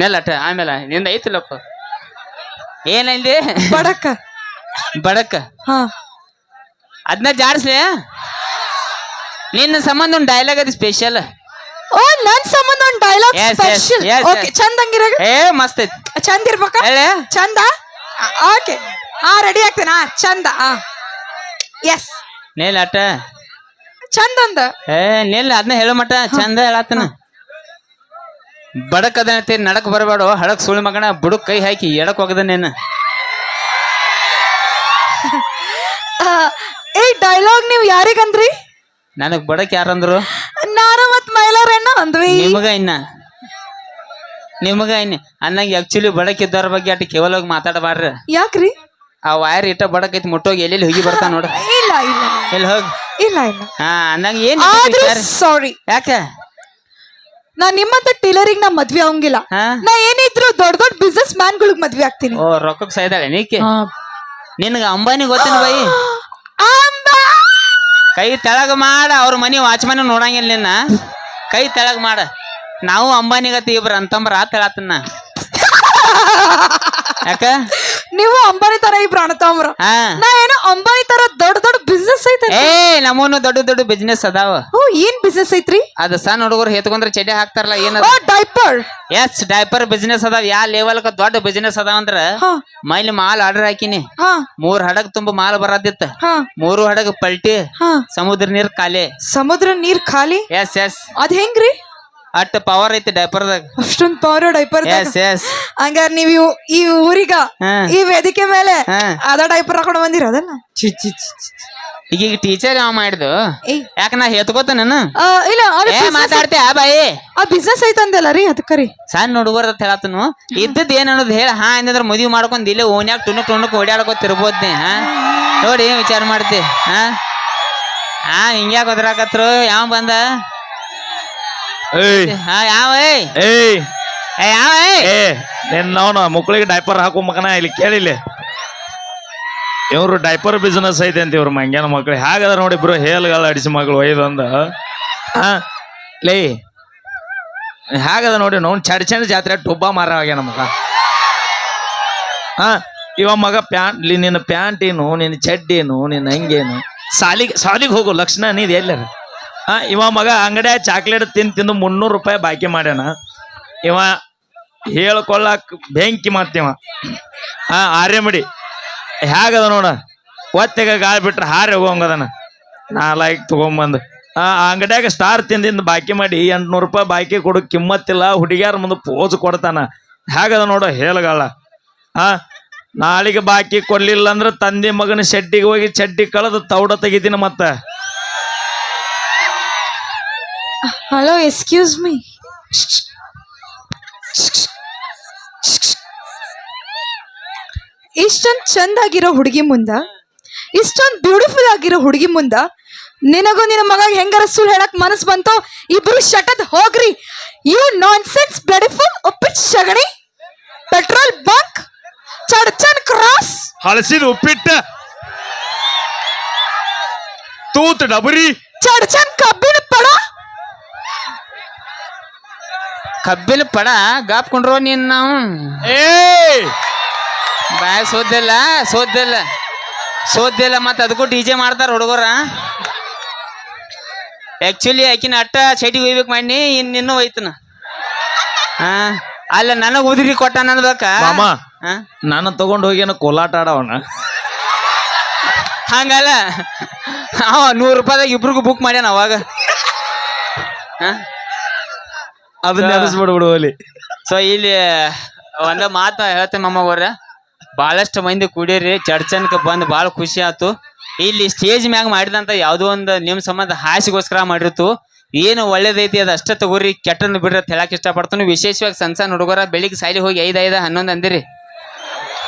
ನೆಲ್ಲಟ ಆಮೇಲೆ ನಿಂದ ಐತಿಲ್ಲಪ್ಪ ಏನಂದಿ ಬಡಕ ಬಡಕ ಹಾ ಅದನ್ನ ಜಾಡ್ಸ್ಲಿ ನಿನ್ನ ಸಂಬಂಧ ಒಂದು ಡೈಲಾಗ್ ಅದು ಸ್ಪೆಷಲ್. ಓ ನನ್ ಸಂಬಂಧ ಒಂದ್ dialogue Yes, yes, special. yes, okay yes. ಚಂದ ಹಂಗಿರಾಗ ಏ ಮಸ್ತ್ ಐತಿ ಚಂದ ಇರ್ಬೇಕಾ ಹೇಳ. ಚಂದ ಓಕೆ ಹಾ ರೆಡಿ ಆಗ್ತೇನೆ ಚಂದ ಎಸ್ ನೇಲ್ ಆಟ ಚಂದ ಅಂದ ಏ ನಿಲ್ಲ ಅದನ್ನ ಹೇಳೋ ಮಟ ಚಂದ ಹೇಳತ್ತನ. ಬಡಕ್ ಅದಂತೆ ನಡಕ್ ಬರಬೇಡ ಹಳಕ್ ಸುಳಿ ಮಗನ ಬುಡಕ್ ಕೈ ಹಾಕಿ ಎಡಕ್ ಹೋಗದ ನೀನು. ಆ, ಈ ಡೈಲಾಗ್ ನೀವ್ ಯಾರಿಗಂದ್ರಿ? ನನಗ್ ಬಡಕ್ ಯಾರಂದ್ರು? ನಾನು ಮತ್ ಮೈಲಾರಣ್ಣ ಅಂದ್ವಿ. ನಿಮಗ ಇನ್ನ ಅನ್ನಂಗ ಆಕ್ಚುಲಿ ಬಡಕ್ ಇದ್ದವ್ರ ಬಗ್ಗೆ ಅಟ್ ಕೇವಲ ಮಾತಾಡಬಾರ್ರಿ. ಯಾಕ್ರಿ? ಆ ವೈರ್ ಇಟ್ಟ ಬಡಕ್ ಐತಿ ಮುಟ್ಟೋಗಿ ಎಲ್ಲೆಲ್ಲಿ ಹೋಗಿ ಬರ್ತಾ ನೋಡ. ಇಲ್ಲ ಇಲ್ಲ ಎಲ್ಲಿ ಹೋಗ್ ಇಲ್ಲ ಇಲ್ಲ ಹಾ ಅನ್ನಂಗ ಏನ್ ಆದ್ರೂ ಸಾರಿ ಯಾಕ ನಾ ನಿಮ್ಮಂತ ಟೇಲರಿಂಗ್ ನಾ ಮದ್ವೆ ಆಗಂಗಿಲ್ಲ. ಹಾ ನಾ ಏನಿದ್ರು ದೊಡ್ಡ ದೊಡ್ಡ ಬಿಸ್ನೆಸ್ ಮ್ಯಾನ್ ಗಳಿಗೆ ಮದ್ವೆ ಆಗ್ತೀನಿ. ಓ ರೊಕ್ಕಕ್ ಸಾಯ್ದಾಳೆ ನೀಕೆ. ನಿನಗ ಅಂಬಾನಿ ಗೊತ್ತೇನ ಬೈ? ಕೈ ತೆಳಗ ಮಾಡ ಅವ್ರ ಮನಿ ವಾಚ್ಮನ್ ನೋಡಂಗಿಲ್ಲ ನಿನ್ನ. ಕೈ ತೆಳಗ ಮಾಡ. ನಾವು ಅಂಬಾನಿಗತಿ ಇಬ್ರು ಅಂತಂಬ್ರ ತೆಳತನ್ನ ಯಾಕ ನೀವು ಅಂಬಾನಿ ತರ ಇಬ್ರು ಅಣ್ಣತಂಬ್ರ. ಹಾ ನಾ ಏನೋ ಅಂಬಾನಿ ತರ ದೊಡ್ಡ ದೊಡ್ಡ ಬಿಸ್ನೆಸ್ ಐತೆ. ಏ ನಮ್ಮೂನು ದೊಡ್ಡ ದೊಡ್ಡ ಬಿಸ್ನೆಸ್ ಅದಾವ. ಓ ಏನ್ ಬಿಸ್ನೆಸ್ ಐತ್ರಿ? ಅದ ಸಣ್ಣ ಹುಡುಗರು ಹೆತ್ಕೊಂಡ್ರೆ ಚಡ್ಡಿ ಹಾಕ್ತಾರಲ್ಲ ಏನದ? ಓ ಡೈಪರ್. ಎಸ್ ಡೈಪರ್ ಬಿಸ್ನೆಸ್ ಅದಾವ. ಯಾ ಲೆವೆಲ್ಕ ದೊಡ್ಡ ಬಿಸ್ನೆಸ್ ಅದಾವ ಅಂದ್ರ ಹಾ ಮೈಲಿ ಮಾಲ್ ಆರ್ಡರ್ ಹಾಕಿನಿ. ಹಾ 3 ಹಡಗ್ ತುಂಬ ಮಾಲ್ ಬರದಿತ್ತ. ಹಾ 3 ಹಡಗ್ ಪಲ್ಟಿ. ಹಾ ಸಮುದ್ರ ನೀರ್ ಖಾಲಿ. ಸಮುದ್ರ ನೀರ್ ಖಾಲಿ. ಎಸ್ ಎಸ್ ಅದ್ ಹೆಂಗ್ರಿ? ಅಟ್ ಪವರ್ ಐತಿ ಡೈಪರ್ದಾಗ. ಅಷ್ಟೊಂದ್ ಪವರ್ ಡೈಪರ್. ಎಸ್ ಎಸ್ ಹಂಗಾರ ನೀವ್ ಈ ಊರಿಗ ಈ ವೇದಿಕೆ ಮೇಲೆ ಅದ ಡೈಪರ್ ಹಾಕೊಂಡು ಬಂದಿರೋದಲ್ಲ? ಈಗ ಟೀಚರ್ ಯಾವ ಮಾಡಿದ್ದು? ಏಯ್ ಯಾಕ ನಾ ಹೆತ್ಕೋತ ನಾನು ಇಲ್ಲ ಏ ಮಾತಾಡ್ತೆ ಆ ಬಾಯಿ. ಆ ಬಿಸ್ನೆಸ್ ಐತಂದಲ್ಲ ರೀ ಅದಕ್ಕರಿ. ಸಣ್ಣ ಹುಡುಗರ ಹೇಳತ್ತನು ಇದ್ದದ್ ಏನ್ ಅನ್ನೋದು ಹೇಳ. ಹಾ ಅಂದ್ರ ಮದ್ವಿ ಮಾಡ್ಕೊಂಡ್ ಇಲ್ಲೇ ಓನ್ಯಾಗ ಟುಣಕ್ ಓಡಾಡ್ಕೋತ ಇರ್ಬೋದ್ನಿ. ಹಾ ನೋಡಿ ಏನ್ ವಿಚಾರ ಮಾಡ್ತಿ? ಹಾ ಹಿಂಗ್ಯಾಕ ಒದ್ರಾಕತ್ರು? ಯಾವ ಬಂದ? ಹಾ ಯಾವ ಯಾವ ನಿನ್ನವನು ಮಕ್ಕಳಿಗೆ ಡೈಪರ್ ಹಾಕೋ ಮಗನ ಇಲ್ಲಿ ಕೇಳಿಲ್ಲ. ಇವ್ರು ಡೈಪರ್ ಬಿಸ್ನೆಸ್ ಐತೆ ಅಂತ ಇವ್ರು ಮಂಗ್ಯಾನ ಮಕ್ಳು ಹಾಗದ ನೋಡಿ ಇಬ್ರು ಹೇಲ್ಗಳ ಅಡಿಸಿ ಮಗಳು ಒಯ್ದಂದ ಲೇ ಹಾಗದ ನೋಡಿ ನೋಡ್ ಚಡ್ ಜಾತ್ರೆ ಟೊಬ್ಬ ಮಾರ ಆಗ್ಯಾನ ಮಗ. ಇವ ಮಗ ಪ್ಯಾಂಟ್ ನಿನ್ನ ಪ್ಯಾಂಟ್ ಏನು ನಿನ್ನ ಚಡ್ಡೇನು ನಿನ್ನ ಹಂಗೇನು ಸಾಲಿಗೆ ಹೋಗು ಲಕ್ಷಣ ನೀದು ಎಲ್ಲರ. ಇವ ಮಗ ಅಂಗಡಿಯ ಚಾಕ್ಲೇಟ್ ತಿಂದು 300 ರೂಪಾಯಿ ಬಾಕಿ ಮಾಡ್ಯಾನ. ಇವ ಹೇಳ್ಕೊಳ್ಳಕ್ ಬೆಂಕಿ ಮಾತಿವ. ಆರ್ಯಮಡಿ ಹೇಗದ ನೋಡ ಒತ್ತೆಗ ಗಾಳಿ ಬಿಟ್ರೆ ಹಾರಿ ಹೋಗಂಗದನ. 4 ತಗೊಂಬಂದು ಅಂಗಡಿಯಾಗ ಸ್ಟಾರ್ ತಿಂದಿಂದ ಬಾಕಿ ಮಾಡಿ 800 ರೂಪಾಯಿ ಬಾಕಿ ಕೊಡು ಕಿಮ್ಮತ್ತಿಲ್ಲ. ಹುಡುಗಿಯಾರ ಮುಂದೆ ಪೋಜ್ ಕೊಡ್ತಾನ. ಹೇಗದ ನೋಡ ಹೇಳಗಾಳ. ನಾಳಿಗೆ ಬಾಕಿ ಕೊಡ್ಲಿಲ್ಲ ಅಂದ್ರೆ ತಂದೆ ಮಗನ ಶೆಡ್ಡಿಗೆ ಹೋಗಿ ಚಡ್ಡಿ ಕಳೆದು ತೌಡ ತೆಗಿತೀನಿ ಮತ್ತ. Hello excuse me. ಇಷ್ಟೊಂದ್ ಚಂದ ಆಗಿರೋ ಹುಡುಗಿ ಮುಂದ, ಇಷ್ಟೊಂದ್ ಬ್ಯೂಟಿಫುಲ್ ಆಗಿರೋ ಹುಡುಗಿ ಮುಂದ ನಿನಗೂ ನಿನ್ನ ಮಗ ಹೆಂಗಾರ ಸುಳ್ಳು ಹೇಳಕ್ ಮನಸ್ ಬಂತೋ? ಇಬ್ರು ಶಟದ್ ಹೋಗ್ರಿ. ಯು ನಾನ್ ಸೆನ್ಸ್ ಬ್ಯೂಟಿಫುಲ್ ಉಪ್ಪಿಟ್ಟು ಶಗಣಿ ಪೆಟ್ರೋಲ್ ಬಂಕ್ ಚಡ್ಚನ್ ಕ್ರಾಸ್ ಹಳಸಿದ ಉಪ್ಪಿಟ್ಟ ತೂತ್ ಡಬರಿ ಚಡ್ಚನ್ ಕಬ್ಬಿಣ ಪಡ ಕಬ್ಬಿನ ಪಡ ಗಾಪ್ಕೊಂಡ್ರು ನೀನ್. ನಾವು ಬಾಯ್ ಸೋದಿಲ್ಲ ಮತ್ತ ಅದಕ್ಕೂ ಡಿಜೆ ಮಾಡ್ತಾರ ಹುಡುಗರ. ಆಕ್ಚುಲಿ ಆಕಿನ ಅಟ್ಟ ಚೈಟಿಗೆ ಒಯ್ಬೇಕು ಮಾಡಿ ಇನ್ನೂ ಒಯ್ತನ. ಅಲ್ಲ ನನಗ್ ಉದುರಿ ಕೊಟ್ಟ ಅನ್ಬೇಕ. ನಾನು ತಗೊಂಡ್ ಹೋಗಿ ಕೋಲಾಟ ಆಡವಣ. ಹಂಗಲ್ಲ ಅವ 100 ರೂಪಾಯಿದಾಗ ಇಬ್ರಿಗೂ ಬುಕ್ ಮಾಡ್ಯಾನ ಅವಾಗ. ಅದನ್ನ ನೆನಸ್ಬಿಡ್ಬಿಡುವಲ್ಲಿ. ಸೊ ಇಲ್ಲಿ ಒಂದ ಮಾತ ಹೇಳ್ತೇನೆ ಮಮ್ಮವ್ರ. ಭಾಳಷ್ಟು ಮಂದಿ ಕೂಡಿರಿ ಚರ್ಚನ್ಕ ಬಂದು ಭಾಳ ಖುಷಿ ಆಯ್ತು. ಇಲ್ಲಿ ಸ್ಟೇಜ್ ಮ್ಯಾಗ ಮಾಡಿದಂತ ಯಾವುದೋ ಒಂದು ನಿಮ್ಮ ಸಂಬಂಧ ಹಾಸಿಗೋಸ್ಕರ ಮಾಡಿರ್ತು. ಏನು ಒಳ್ಳೇದೈತಿ ಅದು ಅಷ್ಟ ತಗೋರಿ, ಕೆಟ್ಟನ್ನು ಬಿಡ್ರಿ ಅಂತ ಹೇಳಕ್ ಇಷ್ಟಪಡ್ತಾನು. ವಿಶೇಷವಾಗಿ ಸಣ್ಣ ಹುಡುಗರ ಬೆಳಿಗ್ಗೆ ಸಾಲಿ ಹೋಗಿ 5, 5, 11 ಅಂದಿರಿ.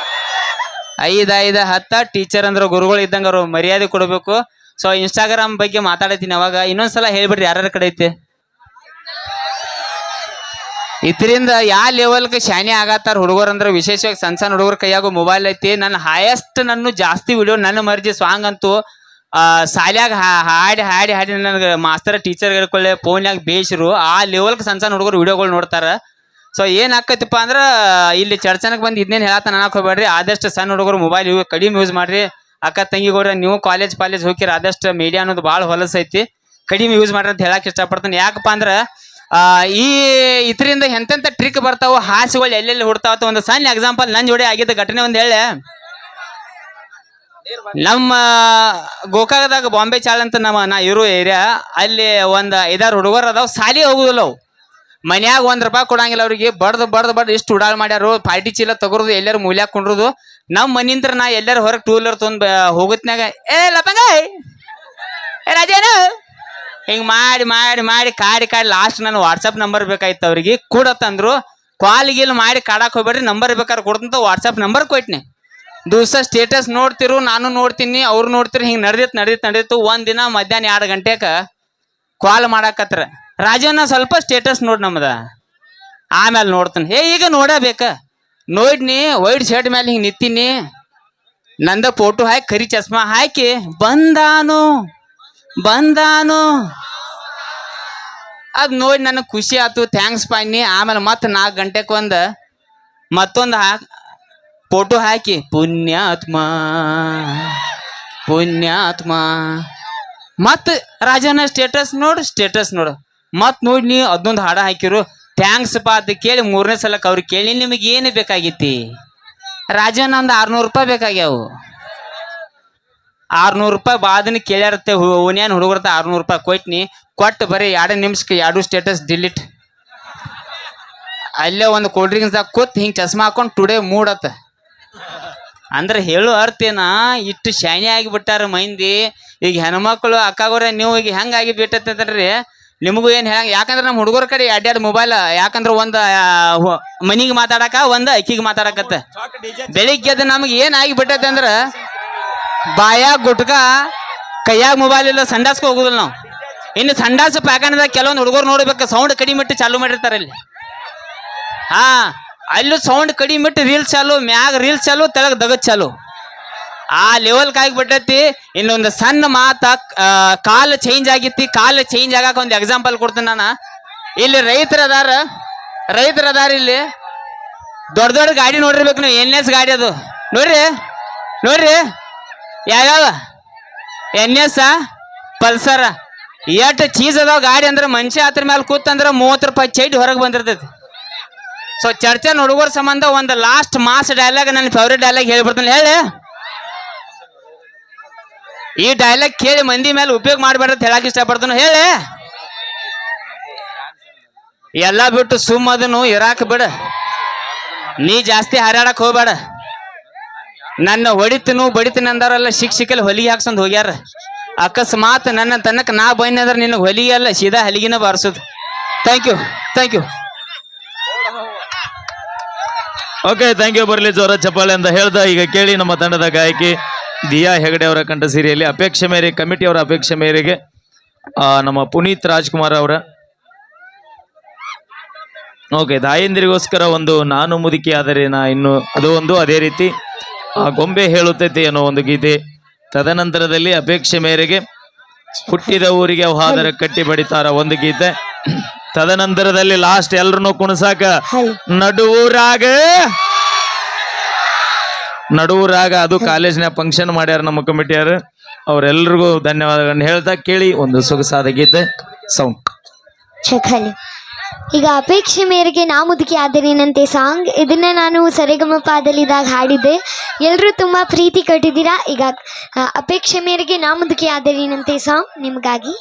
5, 5, 10 ಟೀಚರ್ ಅಂದ್ರೆ ಗುರುಗಳು ಇದ್ದಂಗ ಅವ್ರು ಮರ್ಯಾದೆ ಕೊಡಬೇಕು. ಸೊ ಇನ್ಸ್ಟಾಗ್ರಾಮ್ ಬಗ್ಗೆ ಮಾತಾಡತೀನಿ ಅವಾಗ. ಇನ್ನೊಂದ್ಸಲ ಹೇಳ್ಬಿಡ್ರಿ ಯಾರ್ಯಾರ ಕಡೆ ಐತಿ. ಇದರಿಂದ ಯಾವ ಲೆವೆಲ್ಗೆ ಶಾನೆ ಆಗತ್ತಾರ ಹುಡುಗರು ಅಂದ್ರೆ ವಿಶೇಷವಾಗಿ ಸಣ್ಣ ಹುಡುಗರ ಕೈಯಾಗು ಮೊಬೈಲ್ ಐತಿ. ನನ್ನ ಹೈಯೆಸ್ಟ್ ನನ್ನ ಜಾಸ್ತಿ ವಿಡಿಯೋ ನನ್ನ ಮರ್ಜಿ ಸಾಂಗ್ ಅಂತೂ ಶಾಲ್ಯಾಗ ಹಾಡಿ ನನಗೆ ಮಾಸ್ತರ್ ಟೀಚರ್ ಹೇಳ್ಕೊಳ್ಳೆ ಫೋನ್ಯಾಗ ಬೇಯಿಸ್ರು. ಆ ಲೆವೆಲ್ಗೆ ಸಣ್ಣ ಹುಡುಗರು ವಿಡಿಯೋಗಳು ನೋಡ್ತಾರ. ಸೊ ಏನ್ ಆಕೈತಿಪ್ಪ ಅಂದ್ರ ಇಲ್ಲಿ ಚರ್ಚನಕ್ ಬಂದು ಇದನ್ನೇನು ಹೇಳತ್ತ ಅನ್ನಕ್ ಹೋಗ್ಬೇಡ್ರಿ. ಆದಷ್ಟು ಸಣ್ಣ ಹುಡುಗರು ಮೊಬೈಲ್ ಕಡಿಮೆ ಯೂಸ್ ಮಾಡ್ರಿ. ಅಕ್ಕ ತಂಗಿಗೋರ ನೀವು ಕಾಲೇಜ್ ಹೋಗಿರ ಆದಷ್ಟು ಮೀಡಿಯಾ ಅನ್ನೋದು ಭಾಳ ಹೊಲಸೈತಿ, ಕಡಿಮೆ ಯೂಸ್ ಮಾಡ್ರಿ ಅಂತ ಹೇಳಕ್ ಇಷ್ಟಪಡ್ತೀನಿ. ಯಾಕಪ್ಪ ಅಂದ್ರ ಈ ಇದರಿಂದ ಎಂತೆಂತ ಟ್ರಿಕ್ ಬರ್ತಾವ, ಹಾಸ್ಯಗಳು ಎಲ್ಲೆಲ್ಲಿ ಹುಡ್ತಾವ. ಒಂದು ಸಣ್ಣ ಎಕ್ಸಾಂಪಲ್ ನನ್ನ ಜೋಡಿ ಆಗಿದ್ದ ಘಟನೆ ಒಂದು ಹೇಳಿ. ನಮ್ಮ ಗೋಕಾಕದಾಗ ಬಾಂಬೆ ಚಾಳ ಅಂತ ನಾ ಇರೋ ಏರಿಯಾ, ಅಲ್ಲಿ ಒಂದು 5-6 ಹುಡುಗರು ಅದಾವ, ಸಾಲಿ ಹೋಗುದಿಲ್ಲ ಅವು. ಮನ್ಯಾಗ ₹1 ಕೊಡಂಗಿಲ್ಲ ಅವ್ರಿಗೆ. ಬಡ್ದು ಇಷ್ಟು ಉಡಾಳ್ ಮಾಡ್ಯಾರು. ಪಾರ್ಟಿ ಚೀಲ ತಗೋದು, ಎಲ್ಲರೂ ಮೂಲ್ಯಾಗ ಕೊಂಡ್ರದು. ನಮ್ಮ ಮನಿಂತ್ರ ನಾ ಎಲ್ಲರೂ ಹೊರಗೆ 2 ವೀಲರ್ ತೊಂದ್ ಹೋಗುತ್ನ್ಯಾಗ ಏ ಲಪಂಗ ಏ ರಾಜೇನ ಹಿಂಗ್ ಮಾಡಿ ಕಾಡಿ ಲಾಸ್ಟ್ ನನ್ನ ವಾಟ್ಸಪ್ ನಂಬರ್ ಬೇಕಾಯ್ತು ಅವ್ರಿಗೆ. ಕೊಡತ್ತಂದ್ರು. ಕಾಲ್ ಗೀಲ್ ಮಾಡಿ ಕಾಡಕ್ ಹೋಗ್ಬೇಡ್ರಿ, ನಂಬರ್ ಬೇಕಾದ್ರೆ ಕೊಡ್ತಂತ ವಾಟ್ಸಪ್ ನಂಬರ್ ಕೊಟ್ನಿ. ದಿವಸ ಸ್ಟೇಟಸ್ ನೋಡ್ತಿರು, ನಾನು ನೋಡ್ತೀನಿ, ಅವ್ರು ನೋಡ್ತಿರು. ಹಿಂಗೆ ನಡೆದಿತ್ತು. ಒಂದಿನ ಮಧ್ಯಾಹ್ನ 2 ಗಂಟೆಗೆ ಕಾಲ್ ಮಾಡಾಕತ್ರ, ರಾಜಣ್ಣ ಸ್ವಲ್ಪ ಸ್ಟೇಟಸ್ ನೋಡಿ ನಮ್ದ. ಆಮೇಲೆ ನೋಡ್ತಾನೆ. ಈಗ ನೋಡಬೇಕ ನೋಡ್ನಿ. ವೈಟ್ ಶರ್ಟ್ ಮೇಲೆ ಹಿಂಗೆ ನಿಂತೀನಿ, ನಂದ ಫೋಟೋ ಹಾಕಿ ಕರಿ ಚಸ್ಮಾ ಹಾಕಿ ಬಂದಾನು. ಅದ್ ನೋಡಿ ನನಗೆ ಖುಷಿ ಆಯ್ತು, ಥ್ಯಾಂಕ್ಸ್ ಪಾಯ್ನಿ. ಆಮೇಲೆ ಮತ್ತೆ 4 ಗಂಟೆಗೆ ಮತ್ತೊಂದು ಫೋಟೋ ಹಾಕಿ ಪುಣ್ಯಾತ್ಮ ಮತ್ ರಾಜನ ಸ್ಟೇಟಸ್ ನೋಡು ಮತ್ ನೋಡಿ ನೀ ಅದೊಂದು ಹಾಡ ಹಾಕಿರು, ಥ್ಯಾಂಕ್ಸ್ ಪಾ ಅಂತ ಕೇಳಿ 3ನೇ ಸಲಕ್ಕೆ ಅವ್ರಿಗೆ ಕೇಳಿ ನಿಮಗೆ ಏನು ಬೇಕಾಗಿತ್ತಿ? ರಾಜನ ಒಂದು ₹600 ಬೇಕಾಗ್ಯಾವು. ₹600 ಬಾದನ ಕೇಳ್ಯಾರತ್ತೆ ಓನ್ಯಾನ್ ಹುಡುಗರತ್ತ. ₹600 ಕೊಟ್ನಿ. ಕೊಟ್ಟು ಬರೀ 2 ನಿಮಿಷಕ್ಕೆ 2 ಸ್ಟೇಟಸ್ ಡಿಲೀಟ್. ಅಲ್ಲೇ ಒಂದು ಕೋಲ್ಡ್ ಡ್ರಿಂಕ್ಸ್ದಾಗ ಕೂತ್ ಹಿಂಗೆ ಚಸ್ಮಾ ಹಾಕೊಂಡು ಟುಡೇ ಮೂಡತ್ತ. ಅಂದ್ರೆ ಹೇಳೋ ಅರ್ಥ ಏನ, ಇಷ್ಟು ಶಾಣೆ ಆಗಿಬಿಟ್ಟಾರ ಮಂದಿ. ಈಗ ಹೆಣ್ಮಕ್ಳು ಅಕ್ಕಾಗೋರ ನೀವು ಈಗ ಹೆಂಗಾಗಿ ಬಿಟ್ಟತ್ತಂದ್ರಿ ನಿಮಗೂ ಏನು ಹೇಳಂಗ. ಯಾಕಂದ್ರೆ ನಮ್ಮ ಹುಡುಗರ ಕಡೆ 2 ಮೊಬೈಲ್. ಯಾಕಂದ್ರೆ ಒಂದು ಮನಿಗೆ ಮಾತಾಡಕ, ಒಂದು ಅಕ್ಕಿಗೆ ಮಾತಾಡಕತ್ತ. ಬೆಳಿಗ್ಗೆ ಅದು ನಮ್ಗೆ ಏನಾಗಿ ಬಿಟ್ಟೈತೆ ಅಂದ್ರೆ ಬಾಯಾಗ ಗುಟ್ಕ, ಕೈಯಾಗ ಮೊಬೈಲ್ ಇಲ್ಲ, ಸಂಡಾಸ್ಗೆ ಹೋಗುದಿಲ್ಲ ನಾವು. ಇನ್ನು ಸಂಡಾಸ ಪ್ಯಾಕಣದಾಗ ಕೆಲವೊಂದು ಹುಡುಗರು ನೋಡ್ಬೇಕು, ಸೌಂಡ್ ಕಡಿಮೆ ಇಟ್ಟು ಚಾಲು ಮಾಡಿರ್ತಾರೆ ಅಲ್ಲಿ. ಅಲ್ಲೂ ಸೌಂಡ್ ಕಡಿಮೆ ಇಟ್ಟು ರೀಲ್ಸ್ ಚಾಲು, ಮ್ಯಾಗ ರೀಲ್ಸ್ ಚಾಲು, ತೆಳಗ್ ದಗದ್ ಚಾಲು. ಆ ಲೆವೆಲ್ಗೆ ಆಗಿಬಿಟ್ಟೈತಿ. ಇನ್ನೊಂದು ಸಣ್ಣ ಮಾತ, ಕಾಲ್ ಚೇಂಜ್ ಆಗಿತ್ತಿ. ಕಾಲ್ ಚೇಂಜ್ ಆಗಕ್ಕೆ ಒಂದು ಎಕ್ಸಾಂಪಲ್ ಕೊಡ್ತೀನಿ ನಾನು. ಇಲ್ಲಿ ರೈತರದಾರ ಇಲ್ಲಿ. ದೊಡ್ಡ ಗಾಡಿ ನೋಡಿರ್ಬೇಕು ನೀವು, NS ಗಾಡಿ ಅದು ನೋಡ್ರಿ ಯಾವ್ಯಾವ NS ಪಲ್ಸರ್ ಎಷ್ಟು ಚೀಸ್ ಅದಾವ ಗಾಡಿ ಅಂದ್ರೆ ಮನುಷ್ಯ ಹತ್ರ ಮೇಲೆ ಕೂತಂದ್ರೆ ₹30 ಚೈಟ್ ಹೊರಗೆ ಬಂದಿರ್ತೈತಿ. ಸೊ ಚರ್ಚೆ ಹುಡುಗರ ಸಂಬಂಧ ಒಂದು ಲಾಸ್ಟ್ ಮಾಸ್ ಡೈಲಾಗ್, ನನ್ನ ಫೇವ್ರೇಟ್ ಡೈಲಾಗ್ ಹೇಳ್ಬಿಡ್ತಾನೆ. ಹೇಳಿ, ಈ ಡೈಲಾಗ್ ಕೇಳಿ ಮಂದಿ ಮೇಲೆ ಉಪಯೋಗ ಮಾಡ್ಬೇಡ್ರಿ ಅಂತ ಹೇಳಕ್ ಇಷ್ಟಪಡ್ತಾನೆ. ಹೇಳಿ, ಎಲ್ಲ ಬಿಟ್ಟು ಸುಮ್ಮದನು ಇರಾಕ್ ಬಿಡ, ನೀ ಜಾಸ್ತಿ ಹಾರಾಡಕ್ ಹೋಗ್ಬೇಡ. ನನ್ನ ಹೊಡಿತೀನಿ ಬಡಿತೀನಿ ಅಂದಾರಲ್ಲ, ಶಿಕ್ಷಕಲ್ಲಿ ಹೊಲಿಗೆ ಹಾಕ್ಸಂದ್ ಹೋಗ್ಯಾರ. ಅಕಸ್ಮಾತ್ ನನ್ನ ತನಕ ನಾ ಬನ್ನಿ ಅಂದ್ರೆ ನಿನಗೆ ಹೊಲಿಗೆ ಅಲ್ಲ, ಸೀದಾ ಹಲಿಗಿನ ಬಾರಿಸೋದು. Thank you. Okay, thank you. ಬರಲಿ ಜೋರ ಚಪ್ಪಾಳೆ ಅಂತ ಹೇಳ್ದ. ಈಗ ಕೇಳಿ ನಮ್ಮ ತಂಡದ ಗಾಯಕಿ ದಿಯಾ ಹೆಗಡೆ ಅವರ ಕಂಠ ಸಿರಿಯಲ್ಲಿ ಅಪೇಕ್ಷೆ ಮೇರೆಗೆ, ಕಮಿಟಿಯವರ ಅಪೇಕ್ಷೆ ಮೇರೆಗೆ ನಮ್ಮ ಪುನೀತ್ ರಾಜ್ಕುಮಾರ್ ಅವರ ತಾಯಂದಿರಿಗೋಸ್ಕರ ಒಂದು ನಾನು ಮುದುಕಿ ಆದರೆ ನಾ ಇನ್ನು ಅದು ಒಂದು, ಅದೇ ರೀತಿ ಗೊಂಬೆ ಹೇಳುತ್ತೈತೆ ಅನ್ನೋ ಒಂದು ಗೀತೆ. ತದನಂತರದಲ್ಲಿ ಅಪೇಕ್ಷೆ ಮೇರೆಗೆ ಹುಟ್ಟಿದ ಊರಿಗೆ ಹಾದರ ಕಟ್ಟಿ ಬಡಿತಾರ ಒಂದು ಗೀತೆ. ತದನಂತರದಲ್ಲಿ ಲಾಸ್ಟ್ ಎಲ್ರನ್ನೂ ಕುಣಸಾಕ ನಡುವರಾಗ ಅದು ಕಾಲೇಜ್ನ ಫಂಕ್ಷನ್ ಮಾಡ್ಯಾರ ನಮ್ಮ ಕಮಿಟಿಯವರು. ಅವರೆಲ್ಲರಿಗೂ ಧನ್ಯವಾದಗಳನ್ನ ಹೇಳ್ತಾ ಕೇಳಿ ಒಂದು ಸೊಗಸಾದ ಗೀತೆ ಸೌಂಡ್. ಈಗ ಅಪೇಕ್ಷೆ ಮೇರೆಗೆ ನಾ ಮುದುಕಿ ಆದರೇನಂತೆ ಸಾಂಗ್, ಇದನ್ನ ನಾನು ಸರಿಗಮಪದಲ್ಲಿದಾಗ ಹಾಡಿದ್ದೆ. ಎಲ್ಲರೂ ತುಂಬ ಪ್ರೀತಿ ಕಟ್ಟಿದ್ದೀರಾ. ಈಗ ಅಪೇಕ್ಷೆ ಮೇರೆಗೆ ನಾ ಮುದುಕಿ ಆದರೇನಂತೆ ಸಾಂಗ್ ನಿಮಗಾಗಿ.